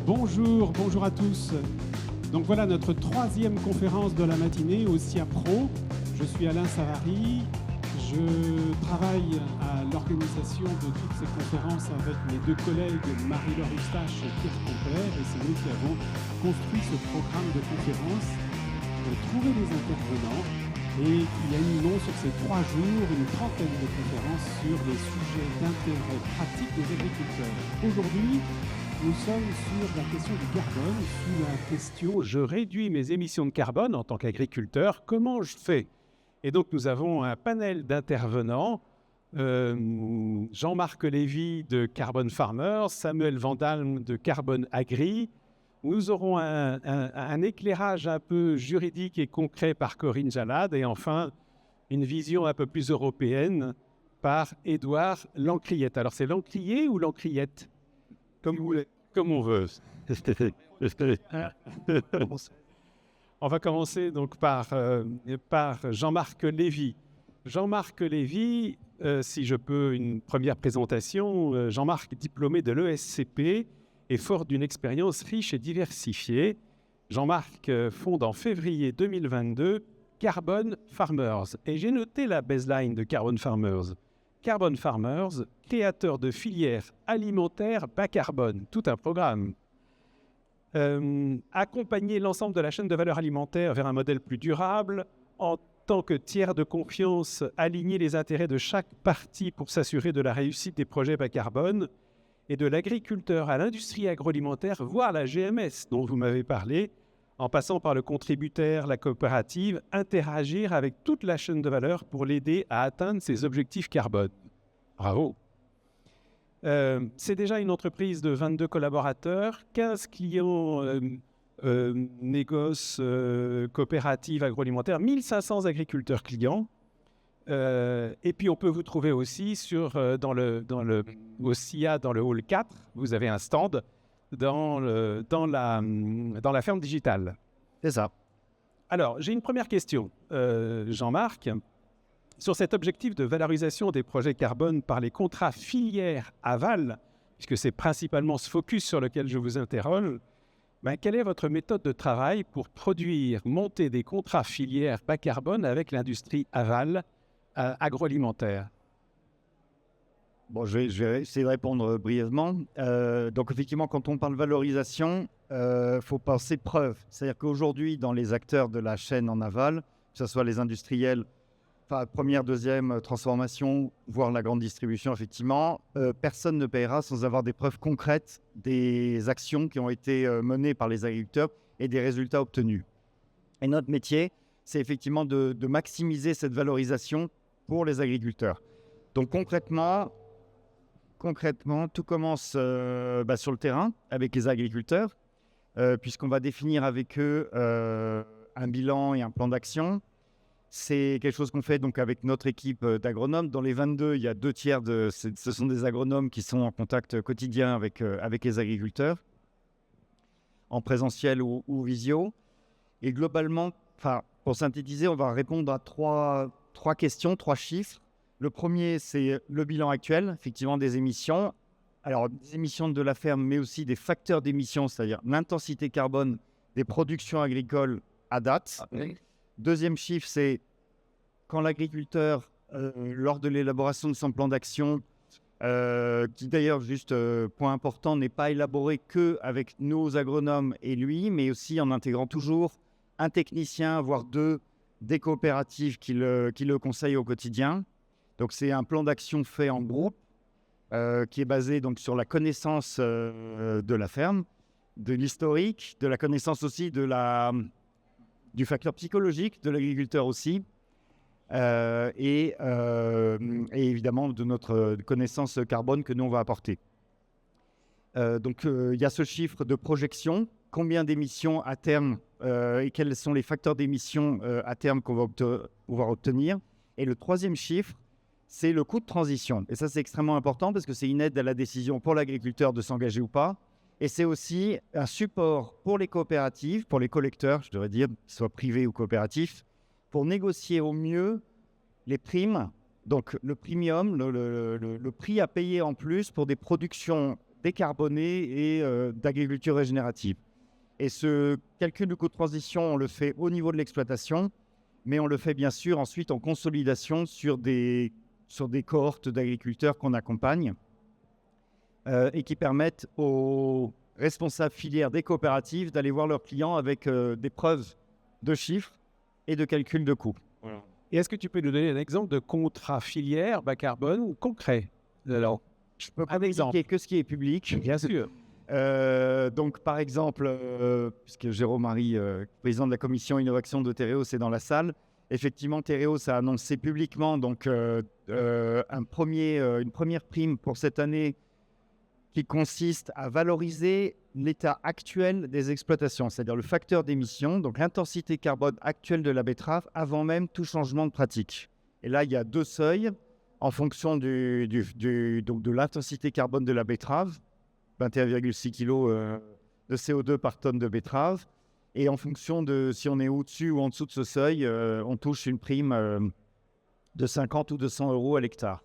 Bonjour à tous. Donc voilà notre troisième conférence de la matinée au SIA Pro. Je suis Alain Savary. Je travaille à l'organisation de toutes ces conférences avec mes deux collègues Marie-Laure Eustache et Pierre Compère. Et c'est nous qui avons construit ce programme de conférences, trouvé des intervenants et qui animons sur ces 3 jours une trentaine de conférences sur les sujets d'intérêt pratique des agriculteurs. Aujourd'hui, nous sommes sur la question du carbone, sur la question « Je réduis mes émissions de carbone en tant qu'agriculteur, comment je fais ?» Et donc nous avons un panel d'intervenants, Jean-Marc Lévy de Carbon Farmers, Samuel Vandalm de Carbon Agri. Nous aurons un éclairage un peu juridique et concret par Corinne Jalad et enfin une vision un peu plus européenne par Édouard Lancriette. Alors c'est Lancriet ou Lancriette ? Comme vous voulez. Comme on veut. On va commencer donc par Jean-Marc Lévy. Jean-Marc Lévy, si je peux une première présentation, Jean-Marc est diplômé de l'ESCP et fort d'une expérience riche et diversifiée. Jean-Marc fonde en février 2022 Carbon Farmers. Et j'ai noté la baseline de Carbon Farmers. Carbon Farmers, créateur de filières alimentaires bas carbone, tout un programme. Accompagner l'ensemble de la chaîne de valeur alimentaire vers un modèle plus durable, en tant que tiers de confiance, aligner les intérêts de chaque partie pour s'assurer de la réussite des projets bas carbone, et de l'agriculteur à l'industrie agroalimentaire, voire la GMS dont vous m'avez parlé, en passant par le contributaire, la coopérative, interagir avec toute la chaîne de valeur pour l'aider à atteindre ses objectifs carbone. Bravo. C'est déjà une entreprise de 22 collaborateurs, 15 clients, négoces, coopératives agroalimentaires, 1500 agriculteurs clients. Et puis on peut vous trouver aussi au SIA, dans le hall 4, vous avez un stand dans la ferme digitale. C'est ça. Alors, j'ai une première question, Jean-Marc. Sur cet objectif de valorisation des projets carbone par les contrats filières aval, puisque c'est principalement ce focus sur lequel je vous interroge, quelle est votre méthode de travail pour monter des contrats filières bas carbone avec l'industrie aval agroalimentaire ? Bon, je vais essayer de répondre brièvement. Donc effectivement, quand on parle valorisation, faut penser preuve. C'est-à-dire qu'aujourd'hui, dans les acteurs de la chaîne en aval, que ce soit les industriels, première, deuxième transformation, voire la grande distribution, effectivement, personne ne paiera sans avoir des preuves concrètes des actions qui ont été menées par les agriculteurs et des résultats obtenus. Et notre métier, c'est effectivement de maximiser cette valorisation pour les agriculteurs. Donc concrètement, tout commence sur le terrain avec les agriculteurs, puisqu'on va définir avec eux un bilan et un plan d'action. C'est quelque chose qu'on fait donc avec notre équipe d'agronomes. Dans les 22, il y a 2 tiers ce sont des agronomes qui sont en contact quotidien avec les agriculteurs, en présentiel ou visio. Et globalement, pour synthétiser, on va répondre à trois questions, 3 chiffres. Le premier, c'est le bilan actuel, effectivement, des émissions. Alors, des émissions de la ferme, mais aussi des facteurs d'émissions, c'est-à-dire l'intensité carbone des productions agricoles à date. Okay. Deuxième chiffre, c'est quand l'agriculteur, lors de l'élaboration de son plan d'action, qui d'ailleurs, juste point important, n'est pas élaboré qu'avec nos agronomes et lui, mais aussi en intégrant toujours un technicien, voire 2, des coopératives qui le conseillent au quotidien. Donc, c'est un plan d'action fait en groupe qui est basé donc, sur la connaissance de la ferme, de l'historique, de la connaissance aussi du facteur psychologique de l'agriculteur aussi, et évidemment de notre connaissance carbone que nous, on va apporter. Donc, il y a ce chiffre de projection, combien d'émissions à terme et quels sont les facteurs d'émissions à terme qu'on va pouvoir obtenir. Et le troisième chiffre, c'est le coût de transition. Et ça, c'est extrêmement important parce que c'est une aide à la décision pour l'agriculteur de s'engager ou pas. Et c'est aussi un support pour les coopératives, pour les collecteurs, je devrais dire, soit privés ou coopératifs, pour négocier au mieux les primes, donc le premium, le prix à payer en plus pour des productions décarbonée et d'agriculture régénérative. Et ce calcul du coût de transition, on le fait au niveau de l'exploitation, mais on le fait bien sûr ensuite en consolidation sur des cohortes d'agriculteurs qu'on accompagne et qui permettent aux responsables filières des coopératives d'aller voir leurs clients avec des preuves de chiffres et de calcul de coûts. Voilà. Et est-ce que tu peux nous donner un exemple de contrat filière bas carbone concret? Alors, je peux pas expliquer que ce qui est public. Bien sûr. Donc, par exemple, puisque Jérôme Marie, président de la commission innovation de Tereos, est dans la salle, effectivement, Tereos a annoncé publiquement donc, une première prime pour cette année qui consiste à valoriser l'état actuel des exploitations, c'est-à-dire le facteur d'émission, donc l'intensité carbone actuelle de la betterave avant même tout changement de pratique. Et là, il y a 2 seuils en fonction donc de l'intensité carbone de la betterave, 21,6 kg de CO2 par tonne de betterave. Et en fonction de si on est au-dessus ou en dessous de ce seuil, on touche une prime de 50 ou 200 euros à l'hectare.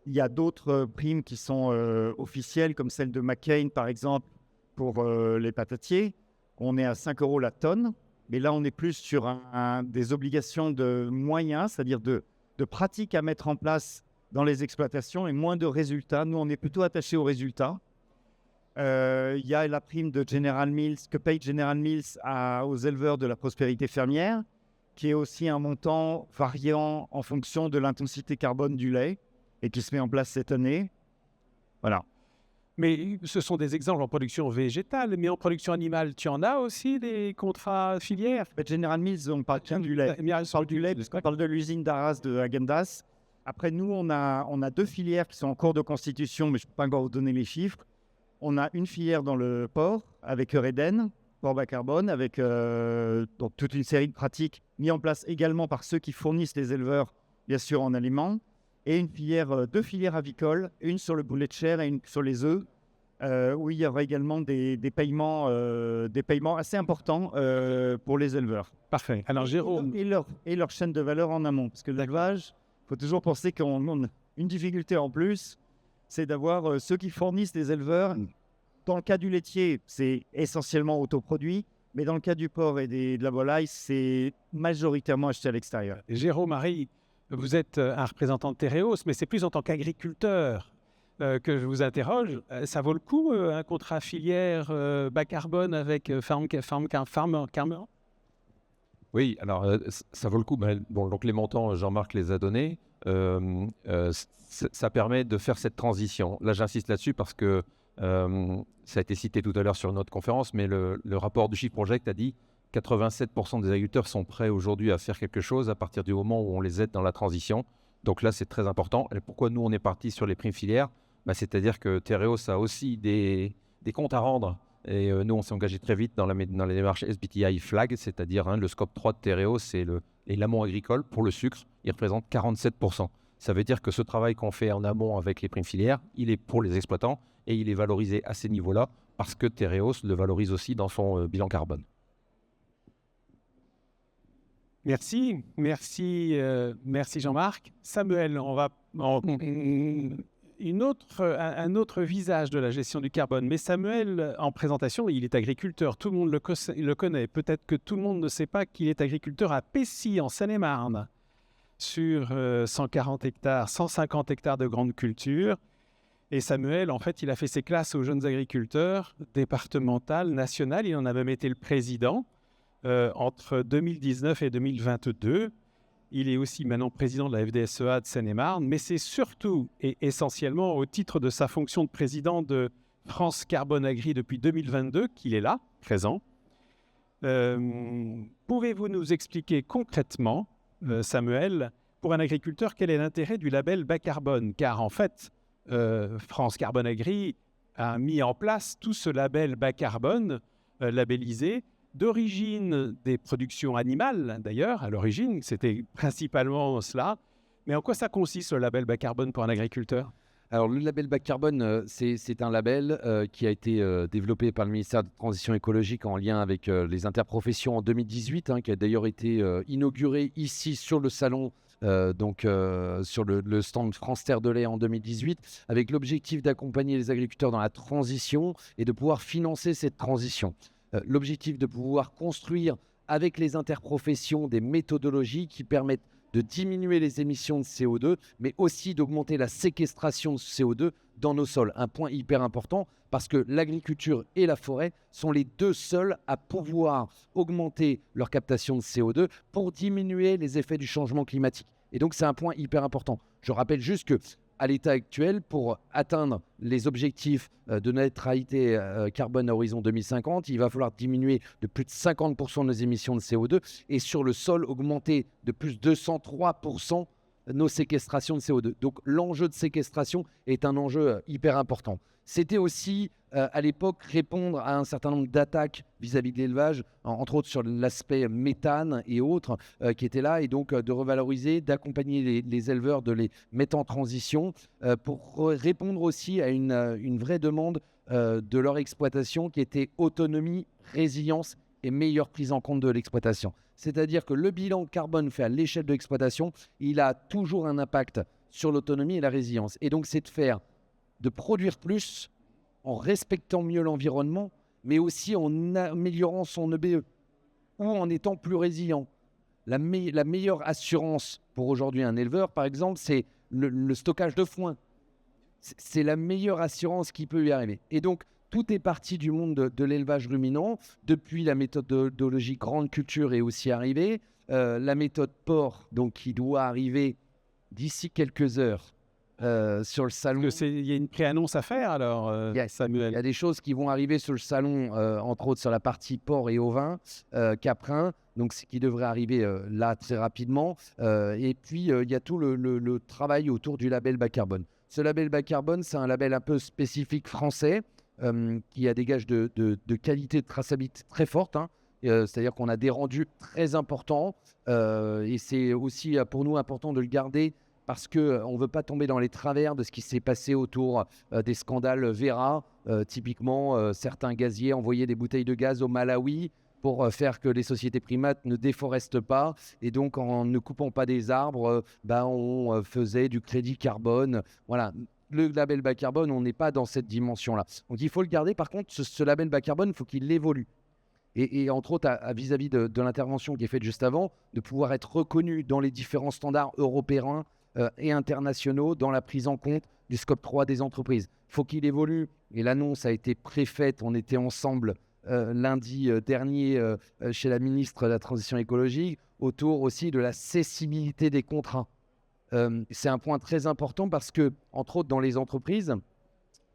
Il y a d'autres primes qui sont officielles, comme celle de McCain, par exemple, pour les patatiers. On est à 5 euros la tonne, mais là, on est plus sur des obligations de moyens, c'est-à-dire de pratiques à mettre en place dans les exploitations et moins de résultats. Nous, on est plutôt attachés aux résultats. Il y a la prime de General Mills, que paye General Mills aux éleveurs de la prospérité fermière, qui est aussi un montant variant en fonction de l'intensité carbone du lait et qui se met en place cette année. Voilà. Mais ce sont des exemples en production végétale, mais en production animale, tu en as aussi des contrats filières? General Mills, on parle bien du lait. On parle du lait, parce qu'on parle de l'usine d'Arras de Häagen-Dazs. Après, nous, on a 2 filières qui sont en cours de constitution, mais je ne peux pas encore vous donner les chiffres. On a une filière dans le porc, avec Eureden, port bas carbone, avec donc toute une série de pratiques mises en place également par ceux qui fournissent les éleveurs, bien sûr, en aliments. Et 2 filières avicoles, une sur le boulet de chair et une sur les œufs, où il y aura également des paiements assez importants pour les éleveurs. Parfait. Alors, Jérôme... Et leur chaîne de valeur en amont. Parce que l'élevage, il faut toujours penser qu'on a une difficulté en plus, c'est d'avoir ceux qui fournissent les éleveurs. Dans le cas du laitier, c'est essentiellement autoproduit, mais dans le cas du porc et de la volaille, c'est majoritairement acheté à l'extérieur. Jérôme Marie, vous êtes un représentant de Tereos, mais c'est plus en tant qu'agriculteur que je vous interroge. Ça vaut le coup, un contrat filière bas carbone avec Farm Carmeur? Oui, alors ça vaut le coup. Bon, donc les montants, Jean-Marc les a donnés. Ça permet de faire cette transition. Là, j'insiste là-dessus parce que ça a été cité tout à l'heure sur notre conférence, mais le rapport du Shift Project a dit 87% des agriculteurs sont prêts aujourd'hui à faire quelque chose à partir du moment où on les aide dans la transition. Donc là, c'est très important. Et pourquoi nous, on est parti sur les primes filières? C'est-à-dire que Tereos a aussi des comptes à rendre. Et nous, on s'est engagé très vite dans les démarches SBTI Flag, c'est-à-dire le scope 3 de Tereos, c'est l'amont agricole pour le sucre. Il représente 47%. Ça veut dire que ce travail qu'on fait en amont avec les primes filières, il est pour les exploitants et il est valorisé à ces niveaux-là parce que Tereos le valorise aussi dans son bilan carbone. Merci Jean-Marc. Samuel, on va un autre visage de la gestion du carbone. Mais Samuel, en présentation, il est agriculteur. Tout le monde le connaît. Peut-être que tout le monde ne sait pas qu'il est agriculteur à Pessy, en Seine-et-Marne, sur 140 hectares, 150 hectares de grandes cultures. Et Samuel, en fait, il a fait ses classes aux jeunes agriculteurs, départementales, nationales. Il en a même été le président. Entre 2019 et 2022. Il est aussi maintenant président de la FDSEA de Seine-et-Marne, mais c'est surtout et essentiellement au titre de sa fonction de président de France Carbone Agri depuis 2022 qu'il est là, présent. Pouvez-vous nous expliquer concrètement, Samuel, pour un agriculteur, quel est l'intérêt du label bas carbone? Car en fait, France Carbone Agri a mis en place tout ce label bas carbone labellisé, d'origine des productions animales, d'ailleurs, à l'origine, c'était principalement cela. Mais en quoi ça consiste, le label bas carbone pour un agriculteur? Alors, le label bas carbone, c'est un label qui a été développé par le ministère de la Transition écologique en lien avec les interprofessions en 2018, qui a d'ailleurs été inauguré ici sur le salon sur le stand France Terre de lait en 2018, avec l'objectif d'accompagner les agriculteurs dans la transition et de pouvoir financer cette transition. L'objectif de pouvoir construire avec les interprofessions des méthodologies qui permettent de diminuer les émissions de CO2, mais aussi d'augmenter la séquestration de CO2 dans nos sols. Un point hyper important, parce que l'agriculture et la forêt sont les deux seuls à pouvoir augmenter leur captation de CO2 pour diminuer les effets du changement climatique. Et donc, c'est un point hyper important. Je rappelle juste que à l'état actuel, pour atteindre les objectifs de neutralité carbone à horizon 2050, il va falloir diminuer de plus de 50% nos émissions de CO2 et sur le sol, augmenter de plus de 203% nos séquestrations de CO2. Donc l'enjeu de séquestration est un enjeu hyper important. C'était aussi à l'époque répondre à un certain nombre d'attaques vis-à-vis de l'élevage, entre autres sur l'aspect méthane et autres qui étaient là, et donc de revaloriser, d'accompagner les éleveurs, de les mettre en transition pour répondre aussi à une vraie demande de leur exploitation qui était autonomie, résilience et meilleure prise en compte de l'exploitation. C'est-à-dire que le bilan carbone fait à l'échelle de l'exploitation, il a toujours un impact sur l'autonomie et la résilience. Et donc, c'est de produire plus en respectant mieux l'environnement, mais aussi en améliorant son EBE ou en étant plus résilient. La meilleure assurance pour aujourd'hui un éleveur, par exemple, c'est le stockage de foin. C'est la meilleure assurance qui peut lui arriver. Et donc, tout est parti du monde de l'élevage ruminant. Depuis, la méthodologie grande culture est aussi arrivée. La méthode porc, donc, qui doit arriver d'ici quelques heures sur le salon. Il y a une pré-annonce à faire alors, Samuel. Il y a des choses qui vont arriver sur le salon, entre autres sur la partie porc et ovin, caprin, donc ce qui devrait arriver là très rapidement. Et puis, il y a tout le travail autour du label bas carbone. Ce label bas carbone, c'est un label un peu spécifique français qui a des gages de qualité de traçabilité très forte. C'est-à-dire qu'on a des rendus très importants et c'est aussi pour nous important de le garder parce qu'on ne veut pas tomber dans les travers de ce qui s'est passé autour des scandales Vera. Typiquement, certains gaziers envoyaient des bouteilles de gaz au Malawi pour faire que les sociétés primates ne déforestent pas. Et donc, en ne coupant pas des arbres, on faisait du crédit carbone. Voilà. Le label bas carbone, on n'est pas dans cette dimension-là. Donc, il faut le garder. Par contre, ce label bas carbone, il faut qu'il évolue. Et entre autres, vis-à-vis de l'intervention qui est faite juste avant, de pouvoir être reconnu dans les différents standards européens et internationaux dans la prise en compte du scope 3 des entreprises. Il faut qu'il évolue. Et l'annonce a été préfaite. On était ensemble lundi dernier chez la ministre de la Transition écologique autour aussi de la cessibilité des contrats. C'est un point très important parce que, entre autres, dans les entreprises,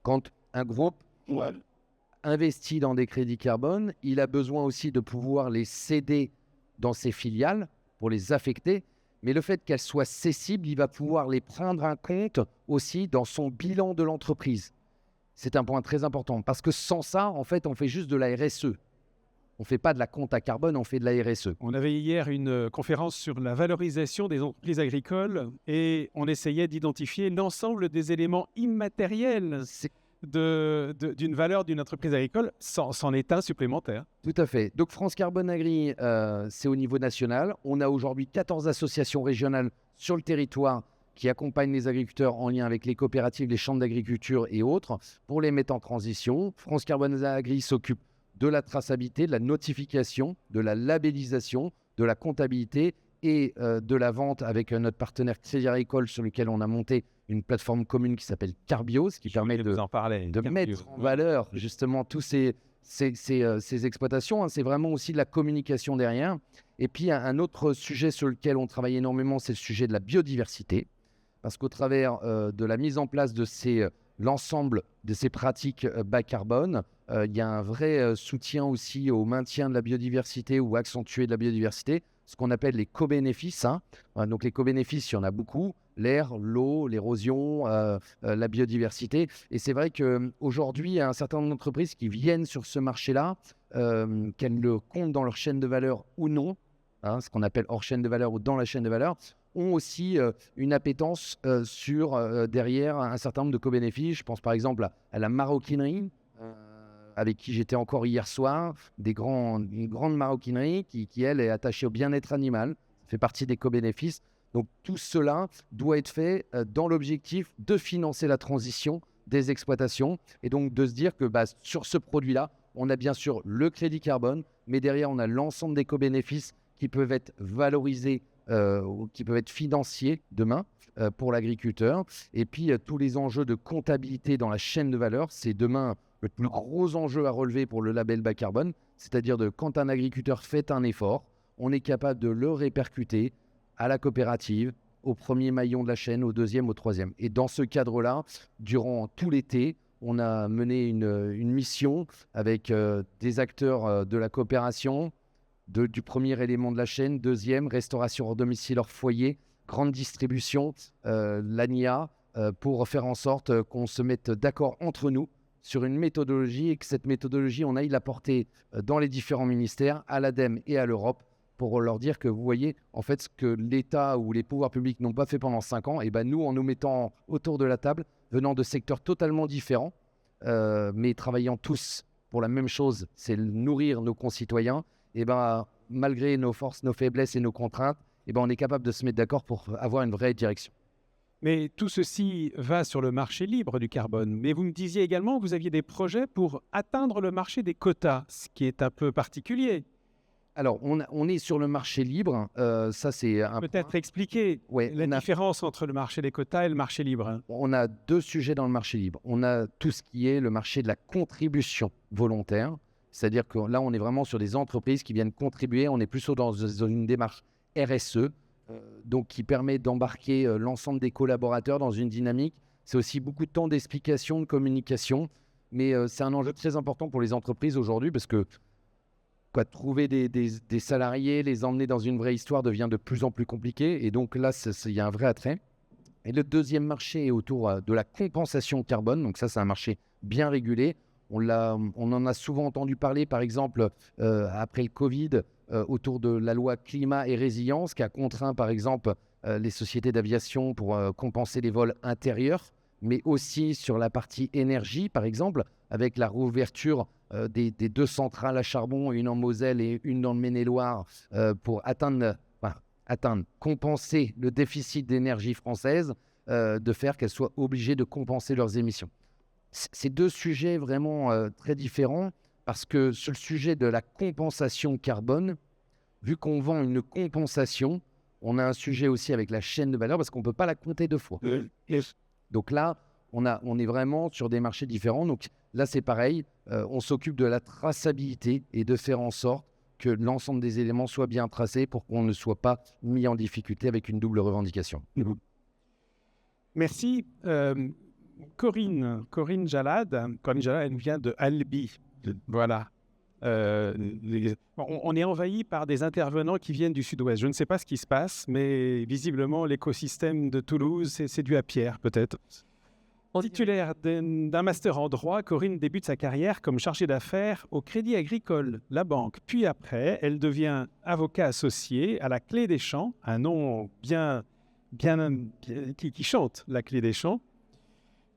quand un groupe investit dans des crédits carbone, il a besoin aussi de pouvoir les céder dans ses filiales pour les affecter. Mais le fait qu'elles soient cessibles, il va pouvoir les prendre en compte aussi dans son bilan de l'entreprise. C'est un point très important parce que sans ça, en fait, on fait juste de la RSE. On ne fait pas de la compta carbone, on fait de la RSE. On avait hier une conférence sur la valorisation des entreprises agricoles et on essayait d'identifier l'ensemble des éléments immatériels d'une valeur d'une entreprise agricole sans état supplémentaire. Tout à fait. Donc France Carbone Agri, c'est au niveau national. On a aujourd'hui 14 associations régionales sur le territoire qui accompagnent les agriculteurs en lien avec les coopératives, les chambres d'agriculture et autres pour les mettre en transition. France Carbone Agri s'occupe de la traçabilité, de la notification, de la labellisation, de la comptabilité et de la vente avec notre partenaire Crédit Agricole sur lequel on a monté une plateforme commune qui s'appelle Carbios, qui permet de mettre en valeur justement tous ces exploitations. C'est vraiment aussi de la communication derrière. Et puis un autre sujet sur lequel on travaille énormément, c'est le sujet de la biodiversité. Parce qu'au travers de la mise en place de l'ensemble de ces pratiques bas carbone, il y a un vrai soutien aussi au maintien de la biodiversité ou accentué de la biodiversité, ce qu'on appelle les co-bénéfices. Donc les co-bénéfices, il y en a beaucoup, l'air, l'eau, l'érosion, la biodiversité. Et c'est vrai qu'aujourd'hui, il y a un certain nombre d'entreprises qui viennent sur ce marché-là, qu'elles le comptent dans leur chaîne de valeur ou non, ce qu'on appelle hors chaîne de valeur ou dans la chaîne de valeur, ont aussi une appétence sur derrière un certain nombre de co-bénéfices. Je pense par exemple à la maroquinerie, avec qui j'étais encore hier soir, une grande maroquinerie qui, elle, est attachée au bien-être animal. Ça fait partie des co-bénéfices. Donc tout cela doit être fait dans l'objectif de financer la transition des exploitations et donc de se dire que sur ce produit-là, on a bien sûr le crédit carbone, mais derrière, on a l'ensemble des co-bénéfices qui peuvent être valorisés, qui peuvent être financiers demain pour l'agriculteur. Et puis, tous les enjeux de comptabilité dans la chaîne de valeur, c'est demain le plus gros enjeu à relever pour le label bas carbone. C'est-à-dire quand un agriculteur fait un effort, on est capable de le répercuter à la coopérative, au premier maillon de la chaîne, au deuxième, au troisième. Et dans ce cadre-là, durant tout l'été, on a mené une mission avec des acteurs de la coopération, du premier élément de la chaîne, deuxième, restauration hors domicile, hors foyer, grande distribution, l'ANIA, pour faire en sorte qu'on se mette d'accord entre nous sur une méthodologie et que cette méthodologie, on aille la porter dans les différents ministères, à l'ADEME et à l'Europe, pour leur dire que vous voyez, en fait, ce que l'État ou les pouvoirs publics n'ont pas fait pendant 5 ans, et nous, en nous mettant autour de la table, venant de secteurs totalement différents, mais travaillant tous pour la même chose, c'est nourrir nos concitoyens, malgré nos forces, nos faiblesses et nos contraintes, on est capable de se mettre d'accord pour avoir une vraie direction. Mais tout ceci va sur le marché libre du carbone. Mais vous me disiez également que vous aviez des projets pour atteindre le marché des quotas, ce qui est un peu particulier. Alors, on est sur le marché libre. Ça, c'est un Peut-être expliquer la différence entre le marché des quotas et le marché libre. On a 2 sujets dans le marché libre. On a tout ce qui est le marché de la contribution volontaire. C'est-à-dire que là, on est vraiment sur des entreprises qui viennent contribuer. On est plus dans une démarche RSE, donc qui permet d'embarquer l'ensemble des collaborateurs dans une dynamique. C'est aussi beaucoup de temps d'explication, de communication. Mais c'est un enjeu très important pour les entreprises aujourd'hui parce que trouver des salariés, les emmener dans une vraie histoire devient de plus en plus compliqué. Et donc là, il y a un vrai attrait. Et le deuxième marché est autour de la compensation carbone. Donc ça, c'est un marché bien régulé. On en a souvent entendu parler, par exemple, après le Covid, autour de la loi climat et résilience, qui a contraint, par exemple, les sociétés d'aviation pour compenser les vols intérieurs, mais aussi sur la partie énergie, par exemple, avec la réouverture des 2 centrales à charbon, une en Moselle et une dans le Maine-et-Loire, pour compenser le déficit d'énergie française, de faire qu'elles soient obligées de compenser leurs émissions. C'est 2 sujets vraiment très différents, parce que sur le sujet de la compensation carbone, vu qu'on vend une compensation, on a un sujet aussi avec la chaîne de valeur, parce qu'on ne peut pas la compter 2 fois. Donc là, on est vraiment sur des marchés différents. Donc là, c'est pareil, on s'occupe de la traçabilité et de faire en sorte que l'ensemble des éléments soient bien tracés pour qu'on ne soit pas mis en difficulté avec une double revendication. Merci. Corinne Jalad, elle vient de Albi. Voilà. On est envahi par des intervenants qui viennent du sud-ouest. Je ne sais pas ce qui se passe, mais visiblement, l'écosystème de Toulouse, c'est dû à Pierre, peut-être. Titulaire d'un master en droit, Corinne débute sa carrière comme chargée d'affaires au Crédit Agricole, la banque. Puis après, elle devient avocat associé à la Clé des Champs, un nom bien qui chante la Clé des Champs.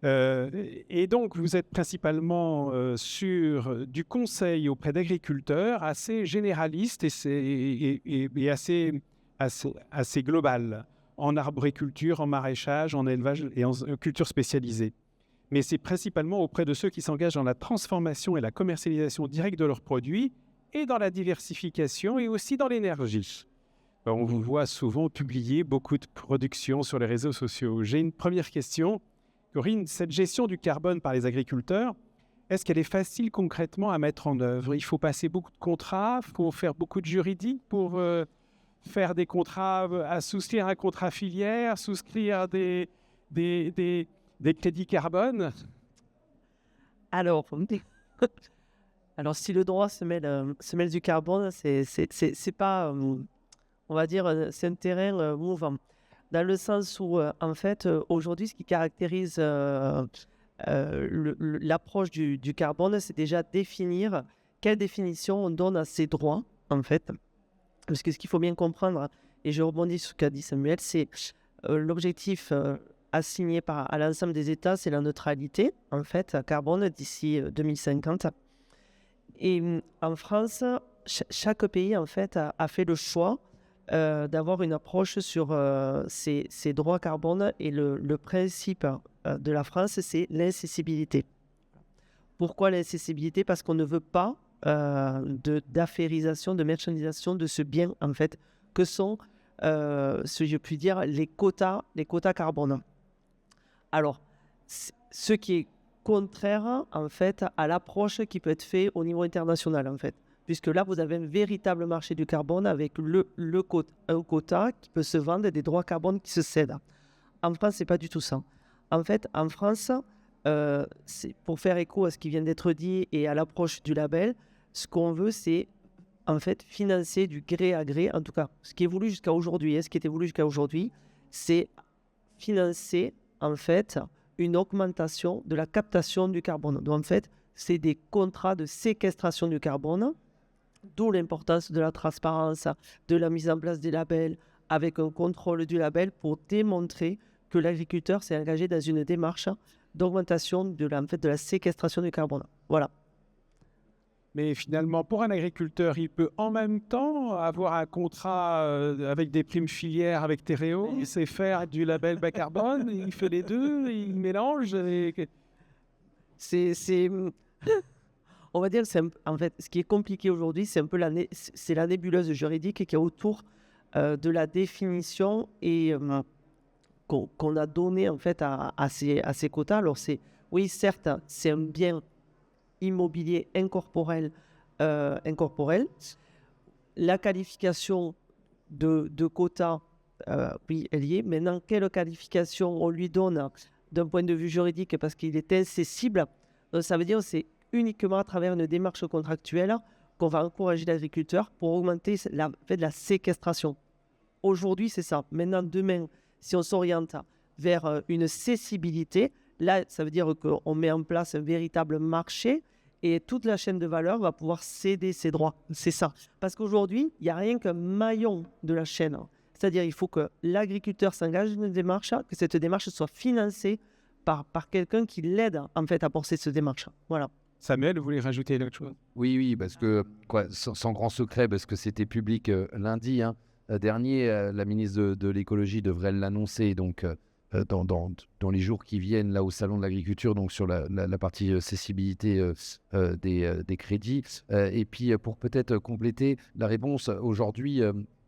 Et donc, vous êtes principalement sur du conseil auprès d'agriculteurs assez généraliste et assez global, en arboriculture, en maraîchage, en élevage et en culture spécialisée. Mais c'est principalement auprès de ceux qui s'engagent dans la transformation et la commercialisation directe de leurs produits et dans la diversification et aussi dans l'énergie. On vous voit souvent publier beaucoup de productions sur les réseaux sociaux. J'ai une première question. Corinne, cette gestion du carbone par les agriculteurs, est-ce qu'elle est facile concrètement à mettre en œuvre? Il faut passer beaucoup de contrats, il faut faire beaucoup de juridique pour faire des contrats, à souscrire un contrat filière, souscrire des crédits carbone? Alors, si le droit se mêle du carbone, c'est pas, on va dire, c'est un terrain mouvant. Dans le sens où, en fait, aujourd'hui, ce qui caractérise l'approche du carbone, c'est déjà définir quelle définition on donne à ces droits, en fait. Parce que ce qu'il faut bien comprendre, et je rebondis sur ce qu'a dit Samuel, c'est l'objectif assigné à l'ensemble des États, c'est la neutralité, en fait, carbone d'ici 2050. Et en France, chaque pays, en fait, a fait le choix d'avoir une approche sur ces droits carbone. Et le principe de la France, c'est l'incessibilité. Pourquoi l'incessibilité? Parce qu'on ne veut pas d'affairisation, de marchandisation de ce bien, en fait, que sont, si je puis dire, les quotas carbone. Alors, ce qui est contraire, en fait, à l'approche qui peut être faite au niveau international, en fait. Puisque là, vous avez un véritable marché du carbone avec un quota qui peut se vendre et des droits carbone qui se cèdent. En France, ce n'est pas du tout ça. En fait, en France, c'est pour faire écho à ce qui vient d'être dit et à l'approche du label, ce qu'on veut, c'est en fait financer du gré à gré, en tout cas, ce qui est voulu jusqu'à aujourd'hui. Ce qui était voulu jusqu'à aujourd'hui, c'est financer en fait une augmentation de la captation du carbone. Donc en fait, c'est des contrats de séquestration du carbone, d'où l'importance de la transparence, de la mise en place des labels, avec un contrôle du label pour démontrer que l'agriculteur s'est engagé dans une démarche d'augmentation de la séquestration du carbone. Voilà. Mais finalement, pour un agriculteur, il peut en même temps avoir un contrat avec des primes filières avec Terreo, il sait faire du label bas carbone, il fait les deux, il mélange. On va dire, en fait, ce qui est compliqué aujourd'hui, c'est un peu la nébuleuse juridique qui est autour de la définition et qu'on a donné en fait à ces quotas. Alors oui, certes, c'est un bien immobilier incorporel. La qualification de quota, oui, elle y est. Maintenant, quelle qualification on lui donne d'un point de vue juridique parce qu'il est incessible? Ça veut dire que c'est uniquement à travers une démarche contractuelle qu'on va encourager l'agriculteur pour augmenter la séquestration. Aujourd'hui, c'est ça. Maintenant, demain, si on s'oriente vers une cessibilité, là, ça veut dire qu'on met en place un véritable marché et toute la chaîne de valeur va pouvoir céder ses droits. C'est ça. Parce qu'aujourd'hui, il n'y a rien qu'un maillon de la chaîne. C'est-à-dire qu'il faut que l'agriculteur s'engage dans une démarche, que cette démarche soit financée par quelqu'un qui l'aide en fait à porter cette démarche. Voilà. Samuel, vous voulez rajouter autre chose? Oui, parce que, sans grand secret, parce que c'était public lundi dernier, la ministre de l'écologie devrait l'annoncer donc, dans les jours qui viennent là au Salon de l'Agriculture, donc sur la partie cessibilité des crédits. Et puis, pour peut-être compléter la réponse, aujourd'hui,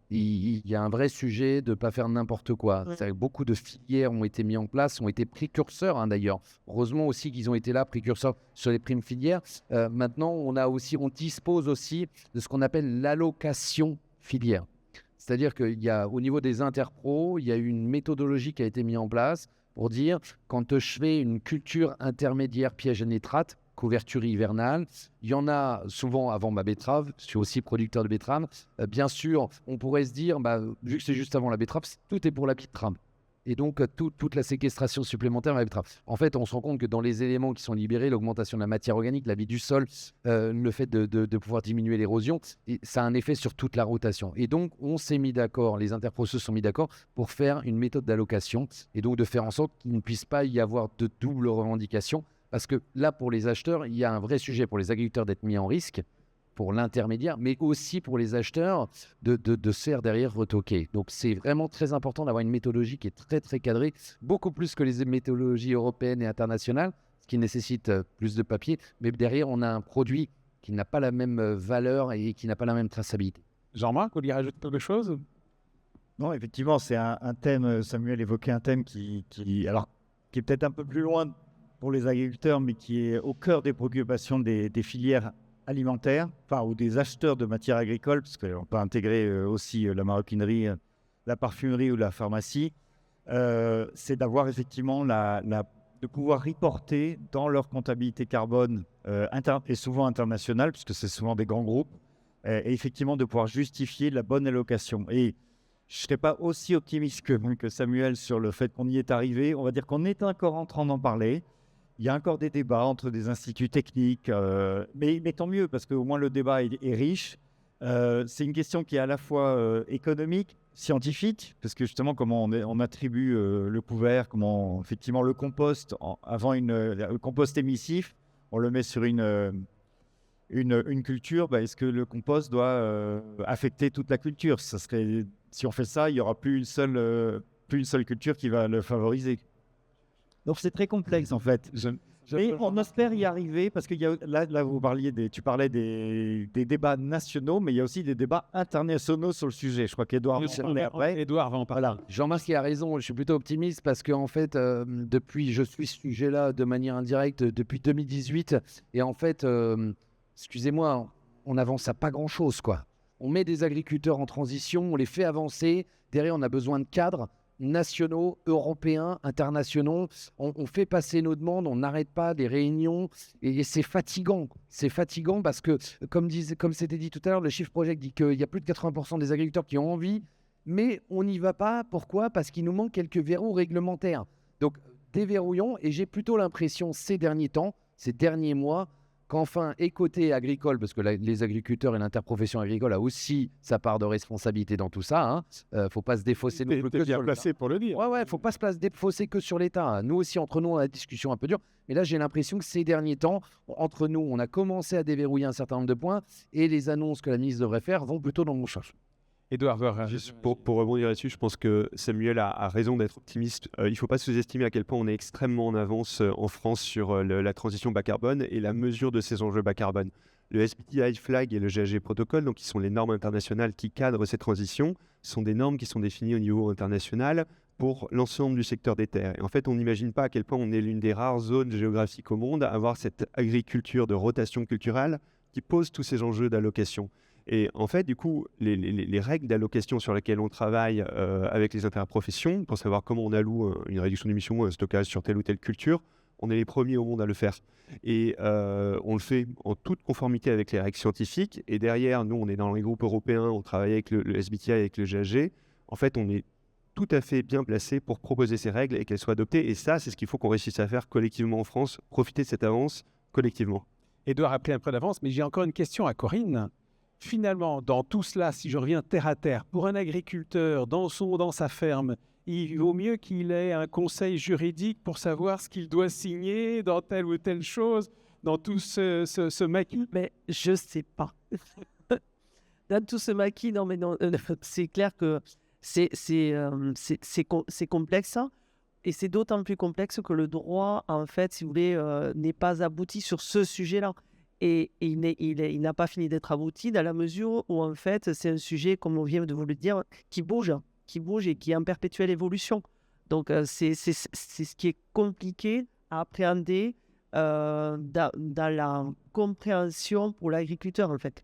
il y a un vrai sujet de ne pas faire n'importe quoi. Ouais. Beaucoup de filières ont été mises en place, ont été précurseurs d'ailleurs. Heureusement aussi qu'ils ont été là, précurseurs sur les primes filières. Maintenant, on dispose aussi de ce qu'on appelle l'allocation filière. C'est-à-dire qu'il y a, au niveau des interpros, il y a une méthodologie qui a été mise en place pour dire, quand je fais une culture intermédiaire piège à nitrate, couverture hivernale, il y en a souvent avant ma betterave, je suis aussi producteur de betterave. Bien sûr, on pourrait se dire, vu que c'est juste avant la betterave, tout est pour la betterave. Et donc, toute la séquestration supplémentaire va être. En fait, on se rend compte que dans les éléments qui sont libérés, l'augmentation de la matière organique, la vie du sol, le fait de pouvoir diminuer l'érosion, ça a un effet sur toute la rotation. Et donc, on s'est mis d'accord, les interpros se sont mis d'accord pour faire une méthode d'allocation et donc de faire en sorte qu'il ne puisse pas y avoir de double revendication. Parce que là, pour les acheteurs, il y a un vrai sujet pour les agriculteurs d'être mis en risque, pour l'intermédiaire, mais aussi pour les acheteurs de se faire derrière retoquer. Donc, c'est vraiment très important d'avoir une méthodologie qui est très, très cadrée, beaucoup plus que les méthodologies européennes et internationales, ce qui nécessite plus de papier. Mais derrière, on a un produit qui n'a pas la même valeur et qui n'a pas la même traçabilité. Jean-Marc, vous voulez rajouter quelque chose? Non, effectivement, c'est un thème, Samuel évoquait un thème qui est peut-être un peu plus loin pour les agriculteurs, mais qui est au cœur des préoccupations des filières alimentaires, ou des acheteurs de matières agricoles, parce qu'on peut intégrer aussi la maroquinerie, la parfumerie ou la pharmacie, c'est d'avoir effectivement de pouvoir reporter dans leur comptabilité carbone et souvent internationale, puisque c'est souvent des grands groupes, et effectivement de pouvoir justifier la bonne allocation. Et je ne serais pas aussi optimiste que Samuel sur le fait qu'on y est arrivé. On va dire qu'on est encore en train d'en parler. Il y a encore des débats entre des instituts techniques, mais tant mieux, parce qu'au moins le débat est riche. C'est une question qui est à la fois économique, scientifique, parce que justement, comment on attribue le couvert, comment effectivement le compost, le compost émissif, on le met sur une culture, est-ce que le compost doit affecter toute la culture? Ça serait Si on fait ça, il n'y aura plus une seule culture qui va le favoriser. Donc c'est très complexe en fait. Et on espère y arriver parce que là vous tu parlais des débats nationaux, mais il y a aussi des débats internationaux sur le sujet. Je crois qu'Edouard va en parler après. Edouard va en parler. Voilà. Jean-Marc a raison, je suis plutôt optimiste parce que en fait, je suis ce sujet-là de manière indirecte depuis 2018 et en fait, excusez-moi, on avance à pas grand-chose quoi. On met des agriculteurs en transition, on les fait avancer. Derrière, on a besoin de cadres nationaux, européens, internationaux. On fait passer nos demandes, on n'arrête pas des réunions et c'est fatigant. C'est fatigant parce que, comme c'était dit tout à l'heure, le Shift Project dit qu'il y a plus de 80% des agriculteurs qui ont envie, mais on n'y va pas. Pourquoi ? Parce qu'il nous manque quelques verrous réglementaires. Donc, déverrouillons et j'ai plutôt l'impression ces derniers temps, ces derniers mois, qu'enfin, et côté agricole, parce que les agriculteurs et l'interprofession agricole a aussi sa part de responsabilité dans tout ça. Faut pas se défausser non plus que bien sur placé pour le dire. Ouais, faut pas se défausser que sur l'État. Nous aussi, entre nous, on a des discussions un peu dures. Mais là, j'ai l'impression que ces derniers temps, entre nous, on a commencé à déverrouiller un certain nombre de points et les annonces que la ministre devrait faire vont plutôt dans mon sens. Edouard, juste pour rebondir là-dessus, je pense que Samuel a raison d'être optimiste. Il ne faut pas sous-estimer à quel point on est extrêmement en avance en France sur la transition bas carbone et la mesure de ces enjeux bas carbone. Le SBTi Flag et le GHG Protocol, donc qui sont les normes internationales qui cadrent ces transitions, sont des normes qui sont définies au niveau international pour l'ensemble du secteur des terres. Et en fait, on n'imagine pas à quel point on est l'une des rares zones géographiques au monde à avoir cette agriculture de rotation culturelle qui pose tous ces enjeux d'allocation. Et en fait, du coup, les règles d'allocation sur lesquelles on travaille avec les interprofessions, pour savoir comment on alloue une réduction d'émissions ou un stockage sur telle ou telle culture, on est les premiers au monde à le faire. Et on le fait en toute conformité avec les règles scientifiques. Et derrière, nous, on est dans les groupes européens, on travaille avec le SBTi, avec le GHG. En fait, on est tout à fait bien placé pour proposer ces règles et qu'elles soient adoptées. Et ça, c'est ce qu'il faut qu'on réussisse à faire collectivement en France, profiter de cette avance collectivement. Edouard a pris un peu d'avance, mais j'ai encore une question à Corinne. Finalement, dans tout cela, si je reviens terre à terre, pour un agriculteur dans sa ferme, il vaut mieux qu'il ait un conseil juridique pour savoir ce qu'il doit signer dans telle ou telle chose, dans tout ce maquis. Mais je sais pas. Dans tout ce maquis, non, c'est clair que c'est complexe. Et c'est d'autant plus complexe que le droit, en fait, si vous voulez, n'est pas abouti sur ce sujet-là. Et il n'a pas fini d'être abouti dans la mesure où, en fait, c'est un sujet, comme on vient de vous le dire, qui bouge et qui est en perpétuelle évolution. Donc, c'est ce qui est compliqué à appréhender dans la compréhension pour l'agriculteur, en fait.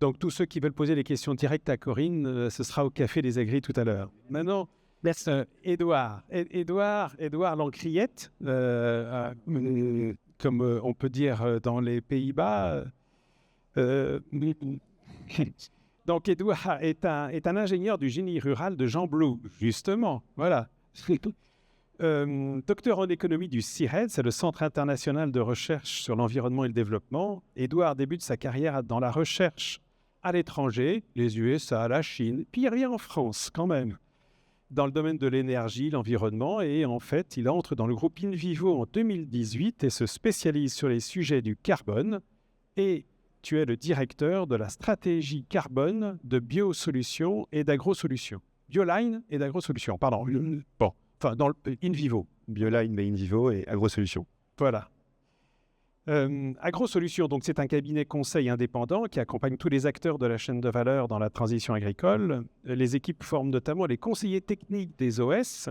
Donc, tous ceux qui veulent poser des questions directes à Corinne, ce sera au Café des Agris tout à l'heure. Maintenant, merci. Édouard Lancriette, comme on peut dire dans les Pays-Bas. Donc, Édouard est un ingénieur du génie rural de Jean Blou, justement. Voilà. Docteur en économie du CIRED, c'est le Centre international de recherche sur l'environnement et le développement. Édouard débute sa carrière dans la recherche à l'étranger, les USA, la Chine, puis il revient en France quand même, dans le domaine de l'énergie, l'environnement, et en fait, il entre dans le groupe InVivo en 2018 et se spécialise sur les sujets du carbone. Et tu es le directeur de la stratégie carbone de Biosolutions et d'AgroSolutions. Bioline et d'AgroSolutions, pardon. Bon, enfin, dans le InVivo. Bioline, InVivo et AgroSolutions. Voilà. AgroSolutions, donc c'est un cabinet conseil indépendant qui accompagne tous les acteurs de la chaîne de valeur dans la transition agricole. Les équipes forment notamment les conseillers techniques des OS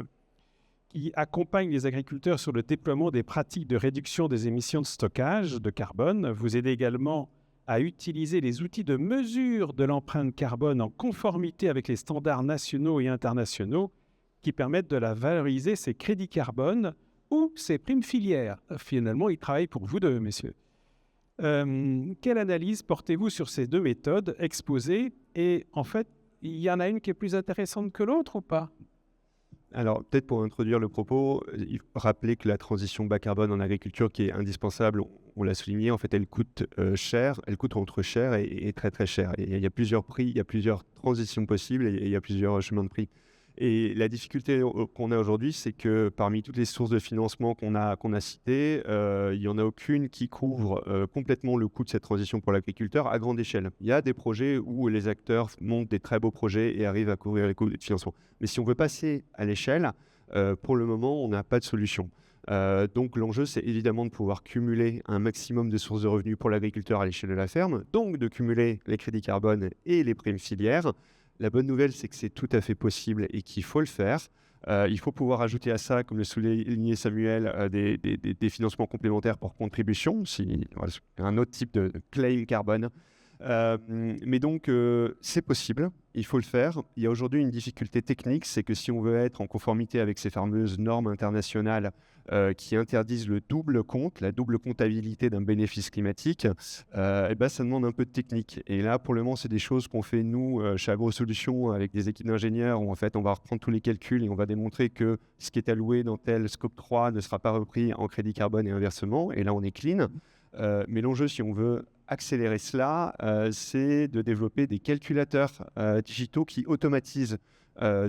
qui accompagnent les agriculteurs sur le déploiement des pratiques de réduction des émissions de stockage de carbone. Vous aidez également à utiliser les outils de mesure de l'empreinte carbone en conformité avec les standards nationaux et internationaux qui permettent de la valoriser, ces crédits carbone ou ces primes filières. Finalement, ils travaillent pour vous deux, messieurs. Quelle analyse portez-vous sur ces deux méthodes exposées? Et en fait, il y en a une qui est plus intéressante que l'autre ou pas? Alors, peut-être pour introduire le propos, il faut rappeler que la transition bas carbone en agriculture qui est indispensable, on l'a souligné, en fait, elle coûte cher, elle coûte entre cher et très très cher. Et il y a plusieurs prix, il y a plusieurs transitions possibles et il y a plusieurs chemins de prix. Et la difficulté qu'on a aujourd'hui, c'est que parmi toutes les sources de financement qu'on a citées, il n'y en a aucune qui couvre complètement le coût de cette transition pour l'agriculteur à grande échelle. Il y a des projets où les acteurs montent des très beaux projets et arrivent à couvrir les coûts de financement. Mais si on veut passer à l'échelle, pour le moment, on n'a pas de solution. Donc l'enjeu, c'est évidemment de pouvoir cumuler un maximum de sources de revenus pour l'agriculteur à l'échelle de la ferme, donc de cumuler les crédits carbone et les primes filières. La bonne nouvelle, c'est que c'est tout à fait possible et qu'il faut le faire. Il faut pouvoir ajouter à ça, comme le soulignait Samuel, des financements complémentaires pour contribution, voilà, un autre type de claim carbone. Mais donc, c'est possible, il faut le faire. Il y a aujourd'hui une difficulté technique, c'est que si on veut être en conformité avec ces fameuses normes internationales qui interdisent le double compte, la double comptabilité d'un bénéfice climatique, et ben, ça demande un peu de technique. Et là, pour le moment, c'est des choses qu'on fait, nous, chez AgroSolutions, avec des équipes d'ingénieurs, où en fait, on va reprendre tous les calculs et on va démontrer que ce qui est alloué dans tel scope 3 ne sera pas repris en crédit carbone et inversement. Et là, on est clean. Mais l'enjeu, si on veut accélérer cela, c'est de développer des calculateurs digitaux qui automatisent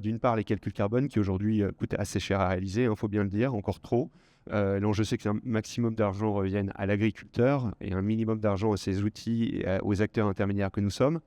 d'une part les calculs carbone qui aujourd'hui coûtent assez cher à réaliser, il faut bien le dire, encore trop. L'enjeu, c'est qu'un maximum d'argent revienne à l'agriculteur et un minimum d'argent à ses outils et aux acteurs intermédiaires que nous sommes.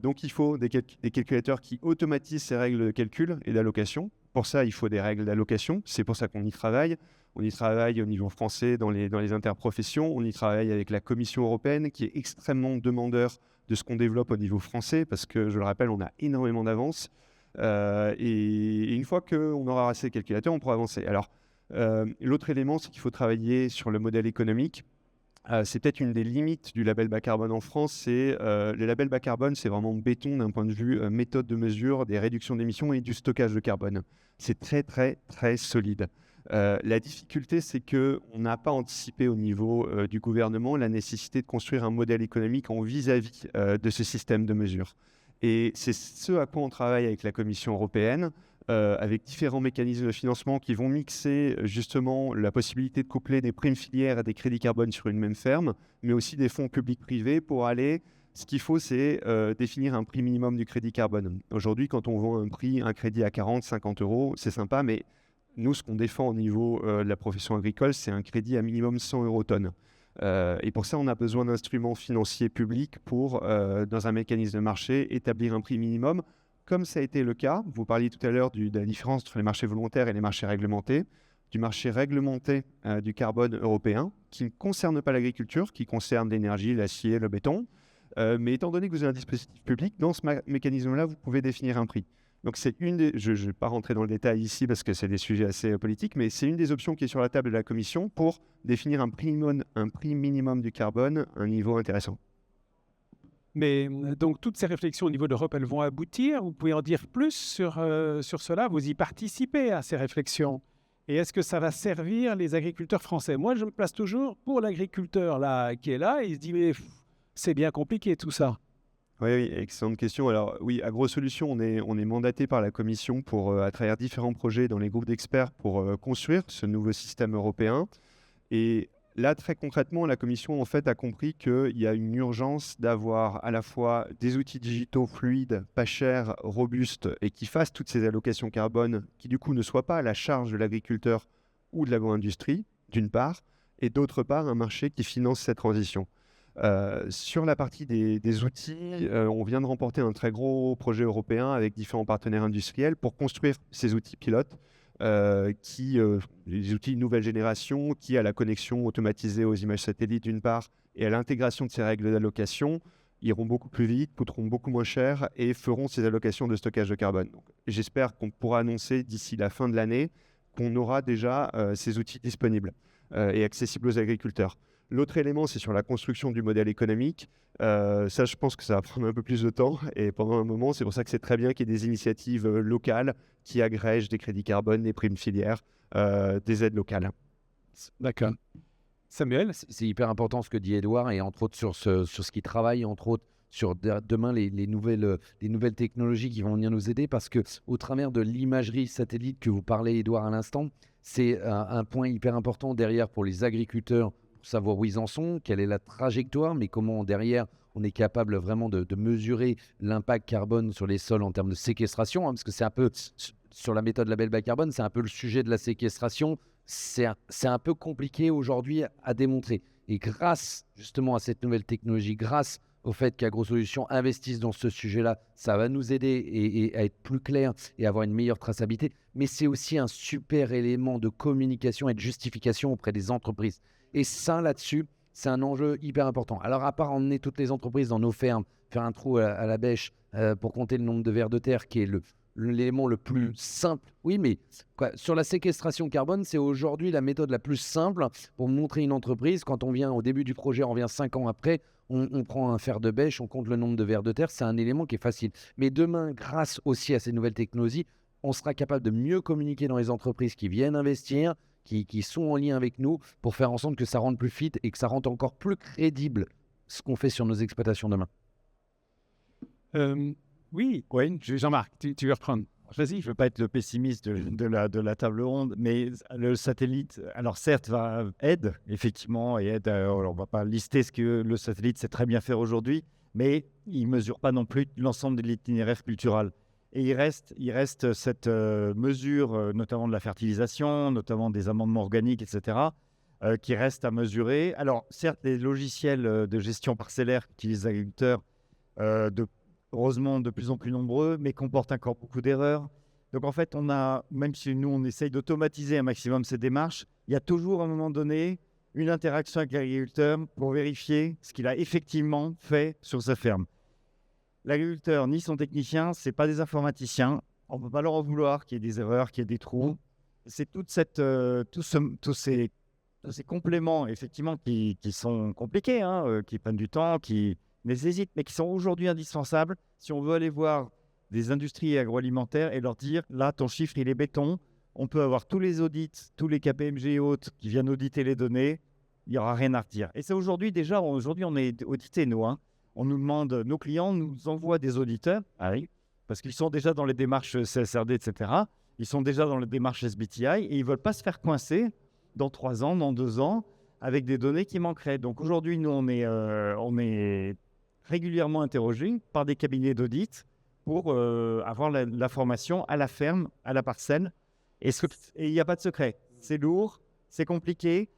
Donc il faut des calculateurs qui automatisent ces règles de calcul et d'allocation. Pour ça, il faut des règles d'allocation. C'est pour ça qu'on y travaille. On y travaille au niveau français dans les interprofessions. On y travaille avec la Commission européenne qui est extrêmement demandeur de ce qu'on développe au niveau français parce que, je le rappelle, on a énormément d'avance. Et une fois qu'on aura assez de calculateurs, on pourra avancer. Alors, l'autre élément, c'est qu'il faut travailler sur le modèle économique. C'est peut-être une des limites du label bas carbone en France. Le label bas carbone, c'est vraiment béton d'un point de vue méthode de mesure des réductions d'émissions et du stockage de carbone. C'est très, très, très solide. La difficulté, c'est qu'on n'a pas anticipé au niveau du gouvernement la nécessité de construire un modèle économique en vis-à-vis de ce système de mesure. Et c'est ce à quoi on travaille avec la Commission européenne, avec différents mécanismes de financement qui vont mixer justement la possibilité de coupler des primes filières à des crédits carbone sur une même ferme, mais aussi des fonds publics-privés pour aller... Ce qu'il faut, c'est définir un prix minimum du crédit carbone. Aujourd'hui, quand on vend un crédit à 40, 50 euros, c'est sympa, mais nous, ce qu'on défend au niveau de la profession agricole, c'est un crédit à minimum 100 euros tonne. Et pour ça, on a besoin d'instruments financiers publics pour, dans un mécanisme de marché, établir un prix minimum, comme ça a été le cas. Vous parliez tout à l'heure de la différence entre les marchés volontaires et les marchés réglementés. Du marché réglementé du carbone européen, qui ne concerne pas l'agriculture, qui concerne l'énergie, l'acier, le béton. Mais étant donné que vous avez un dispositif public, dans ce mécanisme-là, vous pouvez définir un prix. Donc c'est je ne vais pas rentrer dans le détail ici parce que c'est des sujets assez politiques, mais c'est une des options qui est sur la table de la Commission pour définir un prix minimum du carbone, un niveau intéressant. Mais donc toutes ces réflexions au niveau de l'Europe, elles vont aboutir. Vous pouvez en dire plus sur cela. Vous y participez à ces réflexions. Et est-ce que ça va servir les agriculteurs français? Moi, je me place toujours pour l'agriculteur là, qui est là et il se dit mais c'est bien compliqué tout ça. Oui, excellente question. Alors oui, AgroSolutions, on est mandaté par la Commission pour, à travers différents projets dans les groupes d'experts pour construire ce nouveau système européen. Et là, très concrètement, la Commission en fait a compris qu'il y a une urgence d'avoir à la fois des outils digitaux fluides, pas chers, robustes et qui fassent toutes ces allocations carbone qui du coup ne soient pas à la charge de l'agriculteur ou de l'agro-industrie, d'une part, et d'autre part, un marché qui finance cette transition. Sur la partie des outils, on vient de remporter un très gros projet européen avec différents partenaires industriels pour construire ces outils pilotes, les outils nouvelle génération, qui à la connexion automatisée aux images satellites d'une part et à l'intégration de ces règles d'allocation, iront beaucoup plus vite, coûteront beaucoup moins cher et feront ces allocations de stockage de carbone. Donc, j'espère qu'on pourra annoncer d'ici la fin de l'année qu'on aura déjà ces outils disponibles et accessibles aux agriculteurs. L'autre élément, c'est sur la construction du modèle économique. Ça, je pense que ça va prendre un peu plus de temps et pendant un moment, c'est pour ça que c'est très bien qu'il y ait des initiatives locales qui agrègent des crédits carbone, des primes filières, des aides locales. D'accord. Samuel? C'est hyper important ce que dit Édouard et entre autres sur ce qu'il travaille, entre autres sur demain les nouvelles technologies qui vont venir nous aider parce que au travers de l'imagerie satellite que vous parlez, Édouard, à l'instant, c'est un point hyper important derrière pour les agriculteurs, savoir où ils en sont, quelle est la trajectoire, mais comment derrière on est capable vraiment de mesurer l'impact carbone sur les sols en termes de séquestration, parce que c'est un peu, sur la méthode label bas carbone, c'est un peu le sujet de la séquestration. C'est un peu compliqué aujourd'hui à démontrer. Et grâce justement à cette nouvelle technologie, grâce au fait qu'AgroSolutions investisse dans ce sujet-là, ça va nous aider et à être plus clair et avoir une meilleure traçabilité. Mais c'est aussi un super élément de communication et de justification auprès des entreprises. Et ça, là-dessus, c'est un enjeu hyper important. Alors, à part emmener toutes les entreprises dans nos fermes, faire un trou à la bêche pour compter le nombre de vers de terre, qui est l'élément le plus simple. Oui, mais sur la séquestration carbone, c'est aujourd'hui la méthode la plus simple pour montrer une entreprise. Quand on vient au début du projet, on vient 5 ans après, on prend un fer de bêche, on compte le nombre de vers de terre. C'est un élément qui est facile. Mais demain, grâce aussi à ces nouvelles technologies, on sera capable de mieux communiquer dans les entreprises qui viennent investir, qui sont en lien avec nous, pour faire en sorte que ça rende plus fit et que ça rende encore plus crédible ce qu'on fait sur nos exploitations demain. Oui, Jean-Marc, tu veux reprendre. Vas-y. Je ne veux pas être le pessimiste de la table ronde, mais le satellite, alors certes, aide, effectivement, et aide. On ne va pas lister ce que le satellite sait très bien faire aujourd'hui, mais il ne mesure pas non plus l'ensemble de l'itinéraire culturel. Et il reste cette mesure, notamment de la fertilisation, notamment des amendements organiques, etc., qui reste à mesurer. Alors, certes, les logiciels de gestion parcellaire qu'utilisent les agriculteurs, heureusement de plus en plus nombreux, mais comportent encore beaucoup d'erreurs. Donc, en fait, même si nous, on essaye d'automatiser un maximum ces démarches, il y a toujours, à un moment donné, une interaction avec l'agriculteur pour vérifier ce qu'il a effectivement fait sur sa ferme. L'agriculteur ni son technicien, ce n'est pas des informaticiens. On ne peut pas leur en vouloir qu'il y ait des erreurs, qu'il y ait des trous. C'est tous ces compléments, effectivement, qui sont compliqués, qui prennent du temps, qui nécessitent, mais qui sont aujourd'hui indispensables si on veut aller voir des industries agroalimentaires et leur dire, là, ton chiffre, il est béton. On peut avoir tous les audits, tous les KPMG et autres qui viennent auditer les données. Il n'y aura rien à redire. Et c'est aujourd'hui, déjà, on est audité, nous, On nous demande, nos clients nous envoient des auditeurs, parce qu'ils sont déjà dans les démarches CSRD, etc. Ils sont déjà dans les démarches SBTI et ils ne veulent pas se faire coincer dans 3 ans, dans 2 ans, avec des données qui manqueraient. Donc aujourd'hui, nous, on est régulièrement interrogés par des cabinets d'audit pour avoir l'information à la ferme, à la parcelle. Et il n'y a pas de secret. C'est lourd, c'est compliqué.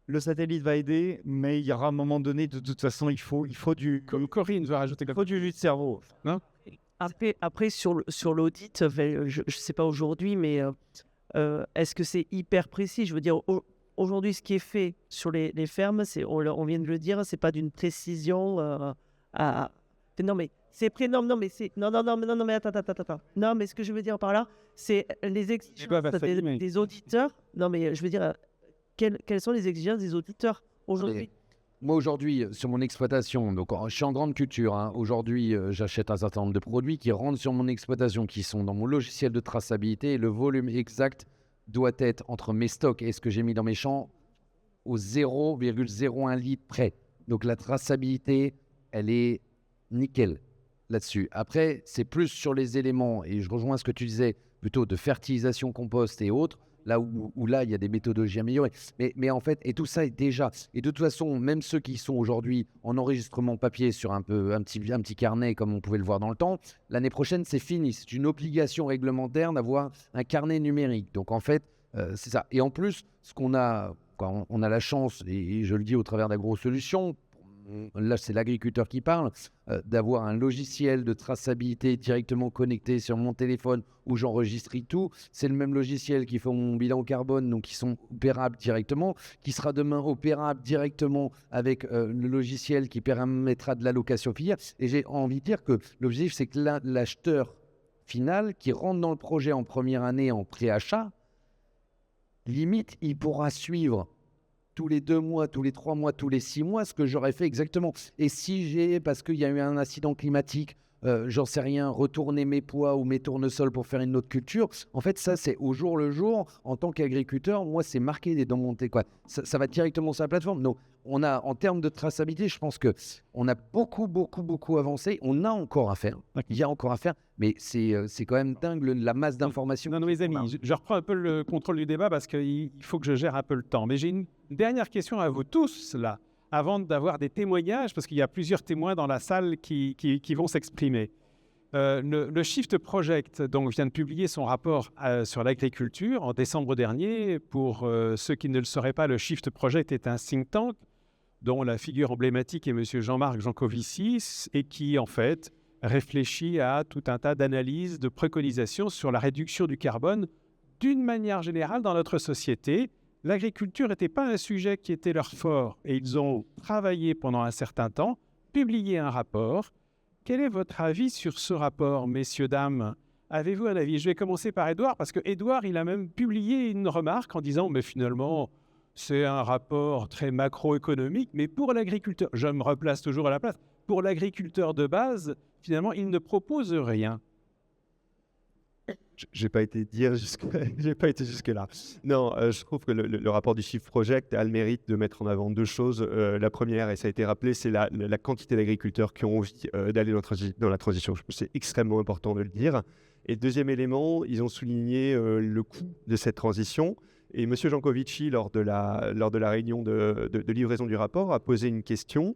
Le satellite va aider, mais il y aura un moment donné, de toute façon, il faut du... Comme Corinne veut rajouter Il faut du jus de cerveau. Non ? Après sur l'audit, je ne sais pas aujourd'hui, mais est-ce que c'est hyper précis ? Je veux dire, aujourd'hui, ce qui est fait sur les fermes, on vient de le dire, ce n'est pas d'une précision Non, mais c'est non, mais c'est... Non, mais attends. Non, mais ce que je veux dire par là, c'est les exigences des auditeurs. Non, mais je veux dire... Quelles sont les exigences des auditeurs aujourd'hui ? Moi, aujourd'hui, sur mon exploitation, donc je suis en grande culture. Aujourd'hui, j'achète un certain nombre de produits qui rentrent sur mon exploitation, qui sont dans mon logiciel de traçabilité. Et le volume exact doit être entre mes stocks et ce que j'ai mis dans mes champs au 0,01 litre près. Donc, la traçabilité, elle est nickel là-dessus. Après, c'est plus sur les éléments, et je rejoins ce que tu disais, plutôt de fertilisation, compost et autres. Là où là, il y a des méthodologies améliorées. Mais en fait, et tout ça est déjà... Et de toute façon, même ceux qui sont aujourd'hui en enregistrement papier sur un petit carnet, comme on pouvait le voir dans le temps, l'année prochaine, c'est fini. C'est une obligation réglementaire d'avoir un carnet numérique. Donc, en fait, c'est ça. Et en plus, on a la chance, et je le dis au travers d'AgroSolutions, là, c'est l'agriculteur qui parle, d'avoir un logiciel de traçabilité directement connecté sur mon téléphone où j'enregistre tout. C'est le même logiciel qui fait mon bilan carbone, donc qui sont opérables directement, qui sera demain opérable directement avec le logiciel qui permettra de l'allocation filière. Et j'ai envie de dire que l'objectif, c'est que l'acheteur final qui rentre dans le projet en première année en pré-achat, limite, il pourra suivre tous les 2 mois, tous les 3 mois, tous les 6 mois, ce que j'aurais fait exactement. Et si parce qu'il y a eu un incident climatique, j'en sais rien, retourner mes pois ou mes tournesols pour faire une autre culture, en fait, ça, c'est au jour le jour. En tant qu'agriculteur, moi, c'est marqué dans mon... Ça va directement sur la plateforme. Donc, en termes de traçabilité, je pense qu'on a beaucoup avancé. On a encore à faire. Il y a encore à faire, mais c'est quand même dingue la masse d'informations. Non, mes amis, je reprends un peu le contrôle du débat parce qu'il faut que je gère un peu le temps. Mais j'ai une Dernière question à vous tous, là, avant d'avoir des témoignages, parce qu'il y a plusieurs témoins dans la salle qui vont s'exprimer. Le Shift Project donc, vient de publier son rapport sur l'agriculture en décembre dernier. Pour ceux qui ne le sauraient pas, le Shift Project est un think tank dont la figure emblématique est M. Jean-Marc Jancovici et qui, en fait, réfléchit à tout un tas d'analyses, de préconisations sur la réduction du carbone d'une manière générale dans notre société. L'agriculture n'était pas un sujet qui était leur fort et ils ont travaillé pendant un certain temps, publié un rapport. Quel est votre avis sur ce rapport, messieurs, dames? Avez-vous un avis? Je vais commencer par Édouard, parce que Édouard, il a même publié une remarque en disant « mais finalement, c'est un rapport très macroéconomique, mais pour l'agriculteur, je me replace toujours à la place, pour l'agriculteur de base, finalement, il ne propose rien. » J'ai pas été j'ai pas été jusque là. Non, je trouve que le rapport du Shift Project a le mérite de mettre en avant deux choses. La première, et ça a été rappelé, c'est la quantité d'agriculteurs qui ont envie d'aller dans la transition. Je pense que c'est extrêmement important de le dire. Et deuxième élément, ils ont souligné le coût de cette transition. Et M. Jancovici, lors de la réunion de livraison du rapport, a posé une question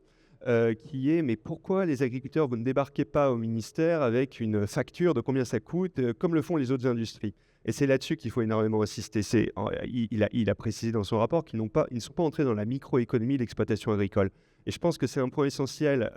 qui est « mais pourquoi les agriculteurs, vous ne débarquez pas au ministère avec une facture de combien ça coûte, comme le font les autres industries ?» Et c'est là-dessus qu'il faut énormément insister. Il a précisé dans son rapport qu'ils ne sont pas entrés dans la microéconomie de l'exploitation agricole. Et je pense que c'est un point essentiel,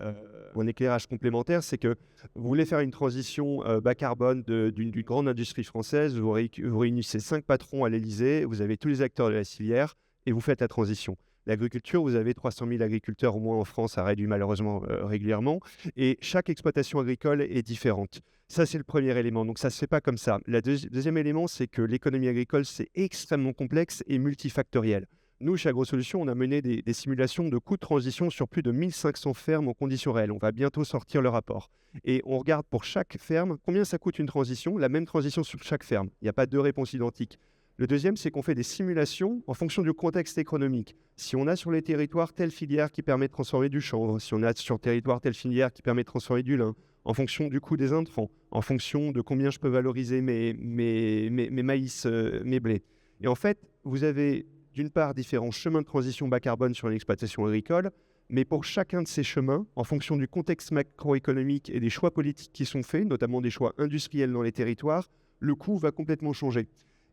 un éclairage complémentaire, c'est que vous voulez faire une transition bas carbone d'une grande industrie française, vous réunissez 5 patrons à l'Élysée, vous avez tous les acteurs de la filière et vous faites la transition. L'agriculture, vous avez 300 000 agriculteurs au moins en France, ça réduit malheureusement régulièrement, et chaque exploitation agricole est différente. Ça, c'est le premier élément, donc ça ne se fait pas comme ça. Le deuxième élément, c'est que l'économie agricole, c'est extrêmement complexe et multifactoriel. Nous, chez AgroSolutions, on a mené des simulations de coûts de transition sur plus de 1500 fermes en conditions réelles. On va bientôt sortir le rapport. Et on regarde pour chaque ferme combien ça coûte une transition, la même transition sur chaque ferme. Il n'y a pas deux réponses identiques. Le deuxième, c'est qu'on fait des simulations en fonction du contexte économique. Si on a sur les territoires telle filière qui permet de transformer du chanvre, si on a sur le territoire telle filière qui permet de transformer du lin, en fonction du coût des intrants, en fonction de combien je peux valoriser mes maïs, mes blés. Et en fait, vous avez d'une part différents chemins de transition bas carbone sur une exploitation agricole, mais pour chacun de ces chemins, en fonction du contexte macroéconomique et des choix politiques qui sont faits, notamment des choix industriels dans les territoires, le coût va complètement changer.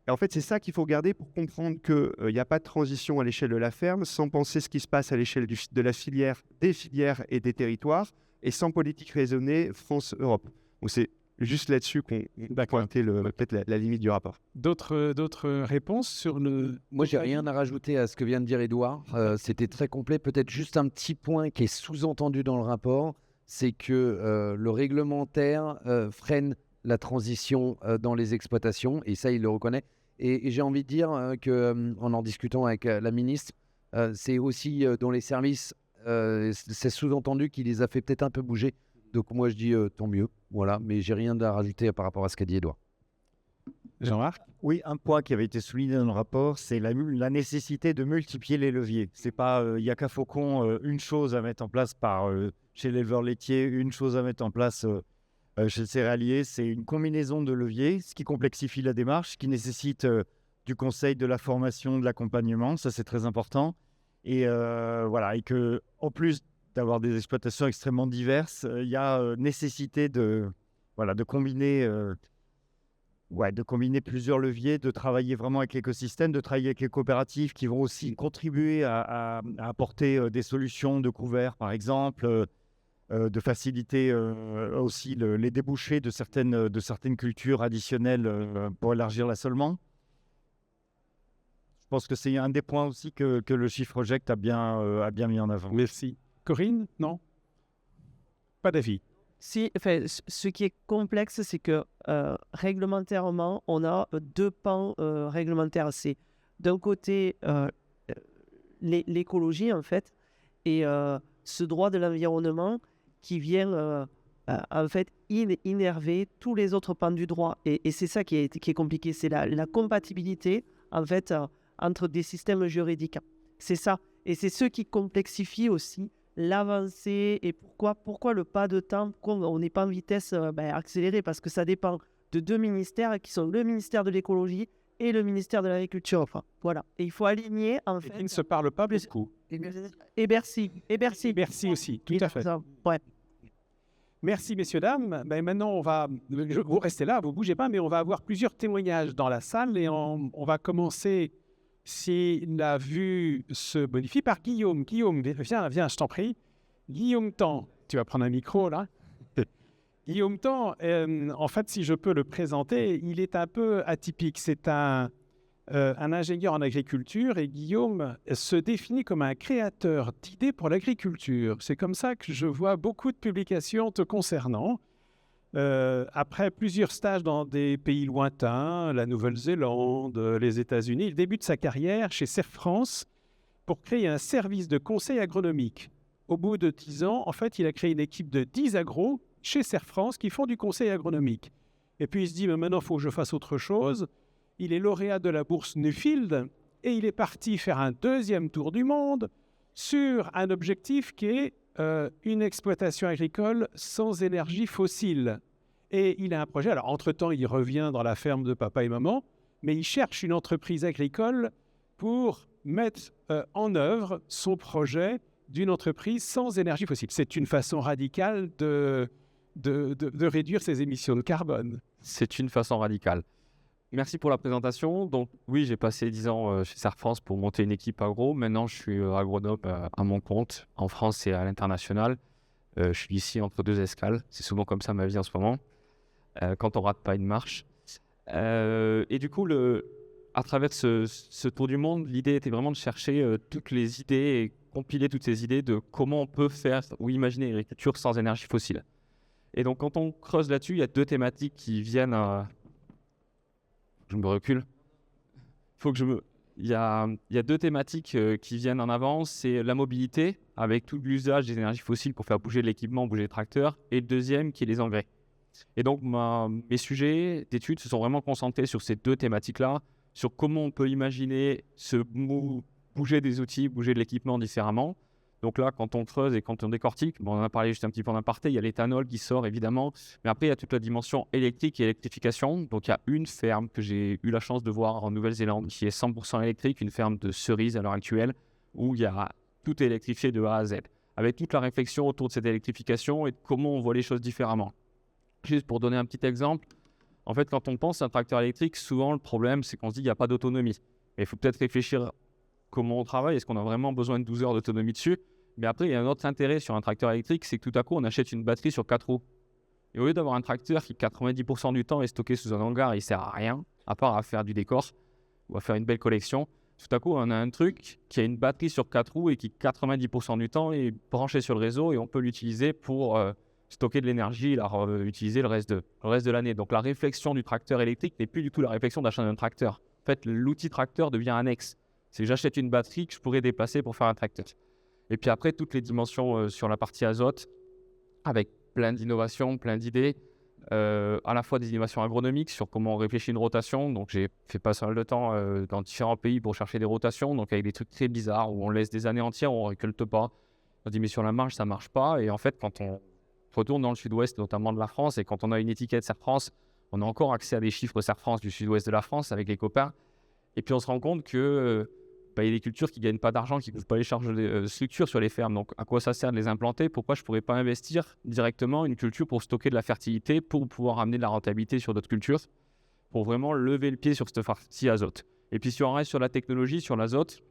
Et en fait, c'est ça qu'il faut garder pour comprendre qu'il n'y a pas de transition à l'échelle de la ferme sans penser ce qui se passe à l'échelle de la filière, des filières et des territoires, et sans politique raisonnée France-Europe. Donc c'est juste là-dessus qu'on va pointer peut-être la limite du rapport. D'autres réponses sur le... Moi, j'ai rien à rajouter à ce que vient de dire Édouard. C'était très complet. Peut-être juste un petit point qui est sous-entendu dans le rapport, c'est que le réglementaire freine la transition dans les exploitations, et ça, il le reconnaît. Et j'ai envie de dire qu'en discutant avec la ministre, c'est aussi dans les services, c'est sous-entendu qu'il les a fait peut-être un peu bouger. Donc moi, je dis tant mieux. Voilà, mais j'ai rien à rajouter par rapport à ce qu'a dit Édouard. Jean-Marc? Oui, un point qui avait été souligné dans le rapport, c'est la nécessité de multiplier les leviers. C'est pas, il n'y a qu'à Faucon, une chose à mettre en place chez l'éleveur laitier, une chose à mettre en place chez le céréalier. C'est une combinaison de leviers, ce qui complexifie la démarche, qui nécessite du conseil, de la formation, de l'accompagnement. Ça, c'est très important. Et voilà, et que en plus d'avoir des exploitations extrêmement diverses, il y a nécessité de combiner plusieurs leviers, de travailler vraiment avec l'écosystème, de travailler avec les coopératives qui vont aussi contribuer à apporter des solutions de couverts, par exemple, de faciliter aussi les débouchés de certaines cultures additionnelles pour élargir l'assolement. Je pense que c'est un des points aussi que le Shift Project a bien mis en avant. Merci. Corinne? Non? Pas d'avis. Si, enfin, ce qui est complexe, c'est que réglementairement, on a deux pans réglementaires. C'est d'un côté l'écologie, en fait, et ce droit de l'environnement qui vient en fait innerver tous les autres pans du droit. Et c'est ça qui est compliqué, c'est la compatibilité, en fait, entre des systèmes juridiques. C'est ça. Et c'est ce qui complexifie aussi l'avancée et pourquoi le pas de temps, pourquoi on n'est pas en vitesse accélérée, parce que ça dépend de deux ministères qui sont le ministère de l'écologie et le ministère de l'Agriculture. Enfin, voilà. Et il faut aligner, en Et qui fait. ne se parle pas beaucoup. Et Bercy. Merci aussi, tout à fait. Ouais. Merci, messieurs, dames. Ben, maintenant, vous restez là, vous ne bougez pas, mais on va avoir plusieurs témoignages dans la salle et on va commencer, si la vue se bonifie, par Guillaume. Guillaume, viens, je t'en prie. Guillaume Tan, tu vas prendre un micro, là. Guillaume Tan, en fait, si je peux le présenter, il est un peu atypique. C'est un ingénieur en agriculture et Guillaume se définit comme un créateur d'idées pour l'agriculture. C'est comme ça que je vois beaucoup de publications te concernant. Après plusieurs stages dans des pays lointains, la Nouvelle-Zélande, les États-Unis, il débute sa carrière chez Cerf France pour créer un service de conseil agronomique. Au bout de 10 ans, en fait, il a créé une équipe de 10 agros chez Cerf France qui font du conseil agronomique. Et puis il se dit, mais maintenant, il faut que je fasse autre chose. Il est lauréat de la bourse Nuffield et il est parti faire un deuxième tour du monde sur un objectif qui est une exploitation agricole sans énergie fossile. Et il a un projet. Alors, entre-temps, il revient dans la ferme de papa et maman, mais il cherche une entreprise agricole pour mettre en œuvre son projet d'une entreprise sans énergie fossile. C'est une façon radicale de réduire ses émissions de carbone. C'est une façon radicale. Merci pour la présentation. Donc oui, j'ai passé 10 ans chez Cerf France pour monter une équipe agro. Maintenant, je suis agronome à mon compte, en France et à l'international. Je suis ici entre deux escales. C'est souvent comme ça ma vie en ce moment, quand on rate pas une marche. Et du coup, à travers ce tour du monde, l'idée était vraiment de chercher toutes les idées et compiler toutes ces idées de comment on peut faire ou imaginer une agriculture sans énergie fossile. Et donc, quand on creuse là-dessus, il y a deux thématiques qui viennent... Je me recule. Il y a deux thématiques qui viennent en avant. C'est la mobilité, avec tout l'usage des énergies fossiles pour faire bouger l'équipement, bouger les tracteurs. Et le deuxième, qui est les engrais. Et donc, mes sujets d'études se sont vraiment concentrés sur ces deux thématiques-là, sur comment on peut imaginer bouger des outils, bouger de l'équipement différemment. Donc là, quand on creuse et quand on décortique, on en a parlé juste un petit peu en aparté, il y a l'éthanol qui sort évidemment, mais après il y a toute la dimension électrique et électrification. Donc il y a une ferme que j'ai eu la chance de voir en Nouvelle-Zélande qui est 100% électrique, une ferme de cerises à l'heure actuelle, où il y a tout électrifié de A à Z, avec toute la réflexion autour de cette électrification et de comment on voit les choses différemment. Juste pour donner un petit exemple, en fait quand on pense à un tracteur électrique, souvent le problème c'est qu'on se dit qu'il n'y a pas d'autonomie. Mais il faut peut-être réfléchir comment on travaille, est-ce qu'on a vraiment besoin de 12 heures d'autonomie dessus? Mais après, il y a un autre intérêt sur un tracteur électrique, c'est que tout à coup, on achète une batterie sur 4 roues. Et au lieu d'avoir un tracteur qui, 90% du temps, est stocké sous un hangar, il ne sert à rien, à part à faire du décor ou à faire une belle collection, tout à coup, on a un truc qui a une batterie sur 4 roues et qui, 90% du temps, est branché sur le réseau et on peut l'utiliser pour stocker de l'énergie et la réutiliser le reste de l'année. Donc la réflexion du tracteur électrique n'est plus du tout la réflexion d'achat d'un tracteur. En fait, l'outil tracteur devient annexe. C'est que j'achète une batterie que je pourrais déplacer pour faire un tracteur. Et puis après, toutes les dimensions sur la partie azote, avec plein d'innovations, plein d'idées, à la fois des innovations agronomiques sur comment on réfléchit une rotation. Donc j'ai fait pas mal de temps dans différents pays pour chercher des rotations, donc avec des trucs très bizarres où on laisse des années entières, on ne récolte pas. On dit mais sur la marge, ça ne marche pas. Et en fait, quand on retourne dans le sud-ouest, notamment de la France, et quand on a une étiquette Cerf France, on a encore accès à des chiffres Cerf France du sud-ouest de la France avec les copains. Et puis on se rend compte que il y a des cultures qui ne gagnent pas d'argent, qui ne couvrent pas les charges de structure sur les fermes. Donc à quoi ça sert de les implanter? Pourquoi je ne pourrais pas investir directement une culture pour stocker de la fertilité, pour pouvoir amener de la rentabilité sur d'autres cultures, pour vraiment lever le pied sur cette partie azote? Et puis si on reste sur la technologie, sur l'azote,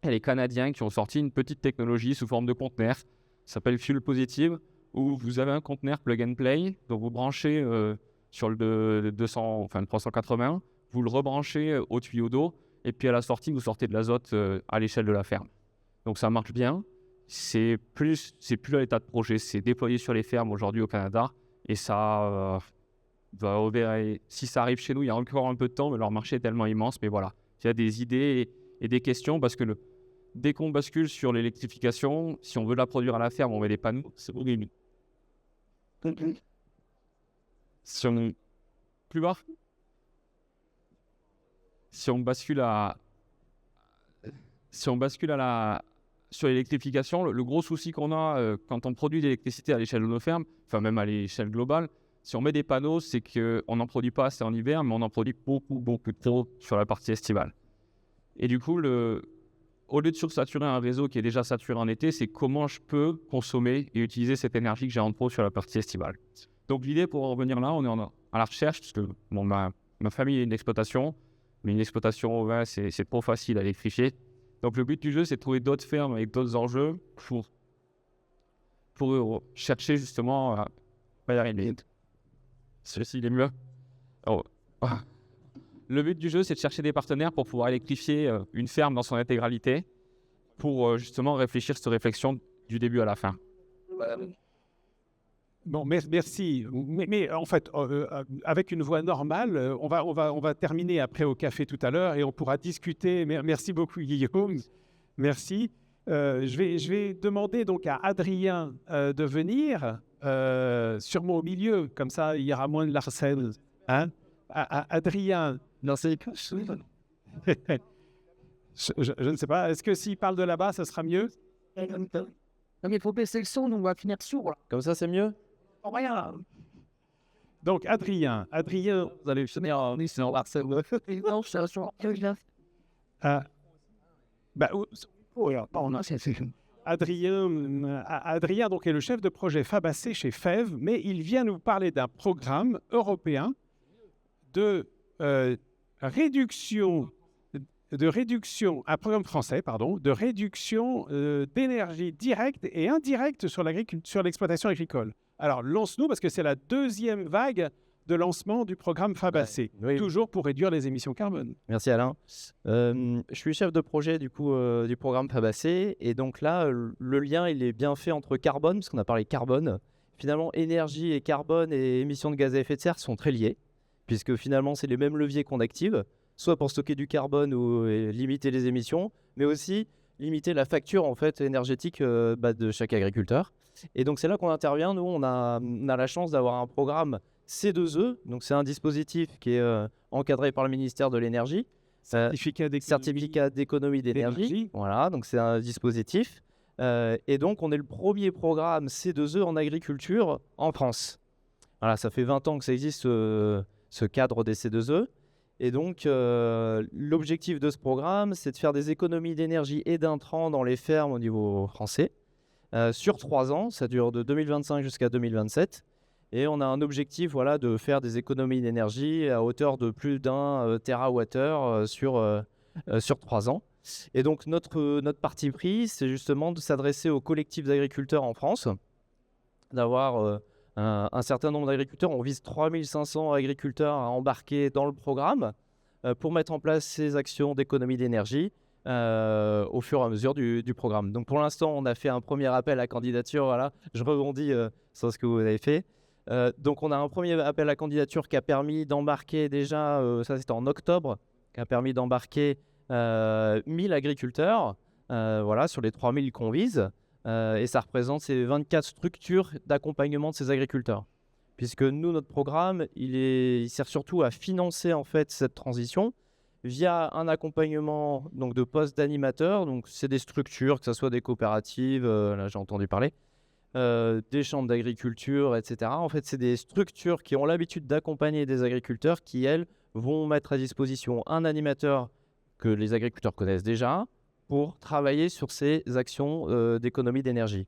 il y a les Canadiens qui ont sorti une petite technologie sous forme de conteneur, ça s'appelle Fuel Positive, où vous avez un conteneur plug and play, donc vous branchez sur le 380, vous le rebranchez au tuyau d'eau, et puis à la sortie, vous sortez de l'azote à l'échelle de la ferme. Donc ça marche bien. C'est plus à l'état de projet, c'est déployé sur les fermes aujourd'hui au Canada. Et ça si ça arrive chez nous, il y a encore un peu de temps, mais leur marché est tellement immense. Mais voilà, il y a des idées et des questions parce que dès qu'on bascule sur l'électrification, si on veut la produire à la ferme, on met des panneaux, c'est horrible. Plus bas. Si on bascule sur l'électrification, le gros souci qu'on a quand on produit de l'électricité à l'échelle de nos fermes, enfin même à l'échelle globale, Si on met des panneaux, c'est qu'on n'en produit pas assez en hiver, mais on en produit beaucoup trop sur la partie estivale. Et du coup, au lieu de sursaturer un réseau qui est déjà saturé en été, c'est comment je peux consommer et utiliser cette énergie que j'ai en trop sur la partie estivale. Donc l'idée, pour en revenir là, on est à la recherche, parce que bon, ma famille a une exploitation, mais une exploitation au vin, c'est trop facile à électrifier. Donc le but du jeu, c'est de trouver d'autres fermes avec d'autres enjeux pour chercher justement à pas y arriver. Ceci, il est mieux. Le but du jeu, c'est de chercher des partenaires pour pouvoir électrifier une ferme dans son intégralité, pour justement réfléchir cette réflexion du début à la fin. Bon, merci. Mais en fait, avec une voix normale, on va terminer après au café tout à l'heure et on pourra discuter. Merci beaucoup, Guillaume. Merci. Je vais demander donc à Adrien de venir, sûrement au milieu, comme ça il y aura moins de Larsen. Hein? Adrien. Non, c'est je ne sais pas. Est-ce que s'il parle de là-bas, ça sera mieux? Non, mais il faut baisser le son, nous on va finir sourd. Comme ça, c'est mieux. Rien. Donc, Adrien, Vous allez finir en Larsen. Non, c'est sur. Adrien donc, est le chef de projet Fabacé chez FEV, mais il vient nous parler d'un programme européen de réduction, un programme français, pardon, de réduction d'énergie directe et indirecte sur l'exploitation agricole. Alors, lance-nous, parce que c'est la deuxième vague de lancement du programme Fabacé, toujours pour réduire les émissions carbone. Merci Alain. Je suis chef de projet du programme Fabacé, et donc là, le lien il est bien fait entre carbone, parce qu'on a parlé carbone. Finalement, énergie et carbone et émissions de gaz à effet de serre sont très liés, puisque finalement, c'est les mêmes leviers qu'on active, soit pour stocker du carbone ou limiter les émissions, mais aussi limiter la facture en fait énergétique de chaque agriculteur. Et donc c'est là qu'on intervient. Nous, on a la chance d'avoir un programme C2E, donc c'est un dispositif qui est encadré par le ministère de l'Énergie. Certificat d'économie d'énergie. Voilà, donc c'est un dispositif. Et donc on est le premier programme C2E en agriculture en France. Voilà, ça fait 20 ans que ça existe ce cadre des C2E. Et donc, l'objectif de ce programme, c'est de faire des économies d'énergie et d'intrants dans les fermes au niveau français sur 3 ans. Ça dure de 2025 jusqu'à 2027. Et on a un objectif de faire des économies d'énergie à hauteur de plus d'1 TWh sur 3 ans. Et donc, notre parti pris, c'est justement de s'adresser aux collectifs d'agriculteurs en France, d'avoir un certain nombre d'agriculteurs. On vise 3500 agriculteurs à embarquer dans le programme pour mettre en place ces actions d'économie d'énergie au fur et à mesure du programme. Donc pour l'instant, on a fait un premier appel à candidature. Voilà, je rebondis sur ce que vous avez fait. Donc on a un premier appel à candidature qui a permis d'embarquer déjà, ça c'était en octobre, qui a permis d'embarquer 1000 agriculteurs sur les 3000 qu'on vise. Et ça représente ces 24 structures d'accompagnement de ces agriculteurs. Puisque nous, notre programme, il sert surtout à financer en fait cette transition via un accompagnement donc, de postes d'animateurs. Donc, c'est des structures, que ce soit des coopératives, là j'ai entendu parler, des chambres d'agriculture, etc. En fait, c'est des structures qui ont l'habitude d'accompagner des agriculteurs qui, elles, vont mettre à disposition un animateur que les agriculteurs connaissent déjà, pour travailler sur ces actions d'économie d'énergie.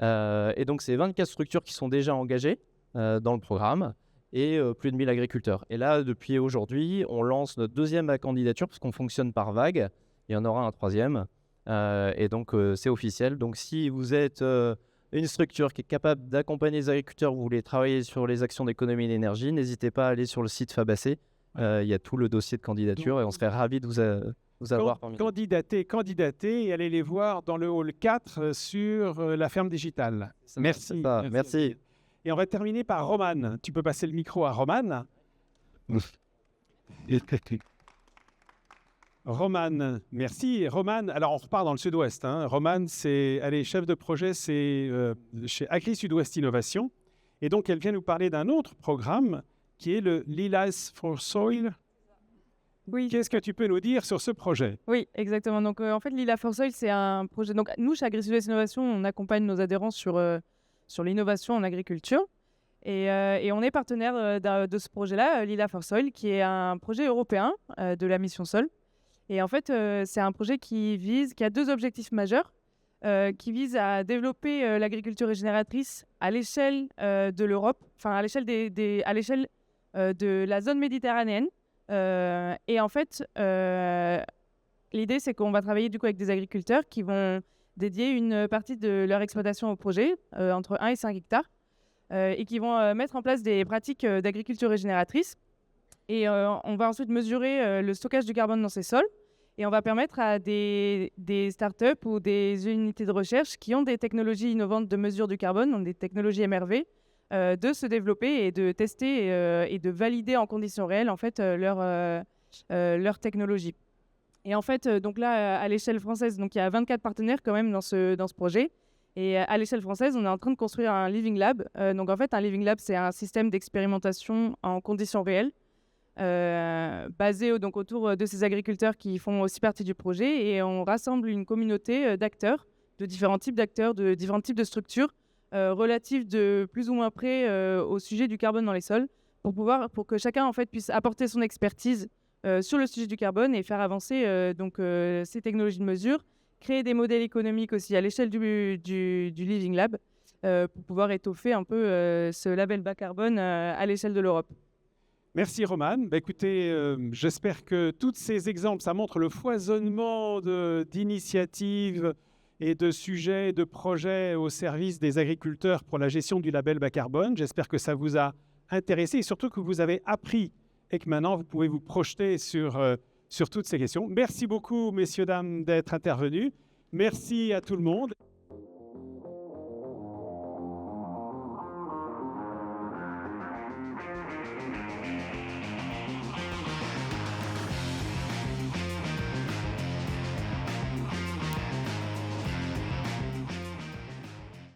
Et donc, c'est 24 structures qui sont déjà engagées dans le programme et plus de 1000 agriculteurs. Et là, depuis aujourd'hui, on lance notre deuxième candidature parce qu'on fonctionne par vague. Il y en aura un troisième. Et donc, c'est officiel. Donc, si vous êtes une structure qui est capable d'accompagner les agriculteurs, vous voulez travailler sur les actions d'économie d'énergie, n'hésitez pas à aller sur le site Fabacé. Il y a tout le dossier de candidature et on serait ravis de vous avoir parmi nous. Candidater et allez les voir dans le hall 4 sur la ferme digitale. Merci. Merci. Et on va terminer par Roman. Tu peux passer le micro à Roman. Roman, merci. Roman, alors on repart dans le sud-ouest. Roman, elle est chef de projet chez Agri Sud-Ouest Innovation. Et donc, elle vient nous parler d'un autre programme qui est le Lilas for Soil. Oui. Qu'est-ce que tu peux nous dire sur ce projet? Oui, exactement. Donc, en fait, Lila for Soil, c'est un projet. Donc, nous, chez Agri Sud-Ouest Innovation, on accompagne nos adhérents sur l'innovation en agriculture. Et on est partenaire de ce projet-là, Lila for Soil, qui est un projet européen de la mission Sol. Et en fait, c'est un projet qui a 2 objectifs majeurs, qui visent à développer l'agriculture régénératrice à l'échelle de l'Europe, enfin à l'échelle à l'échelle de la zone méditerranéenne. Et en fait, l'idée, c'est qu'on va travailler du coup avec des agriculteurs qui vont dédier une partie de leur exploitation au projet, entre 1 et 5 hectares, et qui vont mettre en place des pratiques d'agriculture régénératrice. Et on va ensuite mesurer le stockage du carbone dans ces sols. Et on va permettre à des startups ou des unités de recherche qui ont des technologies innovantes de mesure du carbone, donc des technologies MRV, de se développer et de tester et de valider en conditions réelles en fait, leur technologie. Et en fait, donc là, à l'échelle française, donc il y a 24 partenaires quand même dans ce projet. Et à l'échelle française, on est en train de construire un Living Lab. Donc en fait, un Living Lab, c'est un système d'expérimentation en conditions réelles, basé donc autour de ces agriculteurs qui font aussi partie du projet. Et on rassemble une communauté d'acteurs, de différents types d'acteurs, de différents types de structures, relatives de plus ou moins près au sujet du carbone dans les sols, pour que chacun en fait, puisse apporter son expertise sur le sujet du carbone et faire avancer ces technologies de mesure, créer des modèles économiques aussi à l'échelle du Living Lab pour pouvoir étoffer un peu ce label bas carbone à l'échelle de l'Europe. Merci Roman. Écoutez, j'espère que tous ces exemples, ça montre le foisonnement d'initiatives et de sujets, de projets au service des agriculteurs pour la gestion du label bas carbone. J'espère que ça vous a intéressé et surtout que vous avez appris et que maintenant vous pouvez vous projeter sur toutes ces questions. Merci beaucoup, messieurs, dames, d'être intervenus. Merci à tout le monde.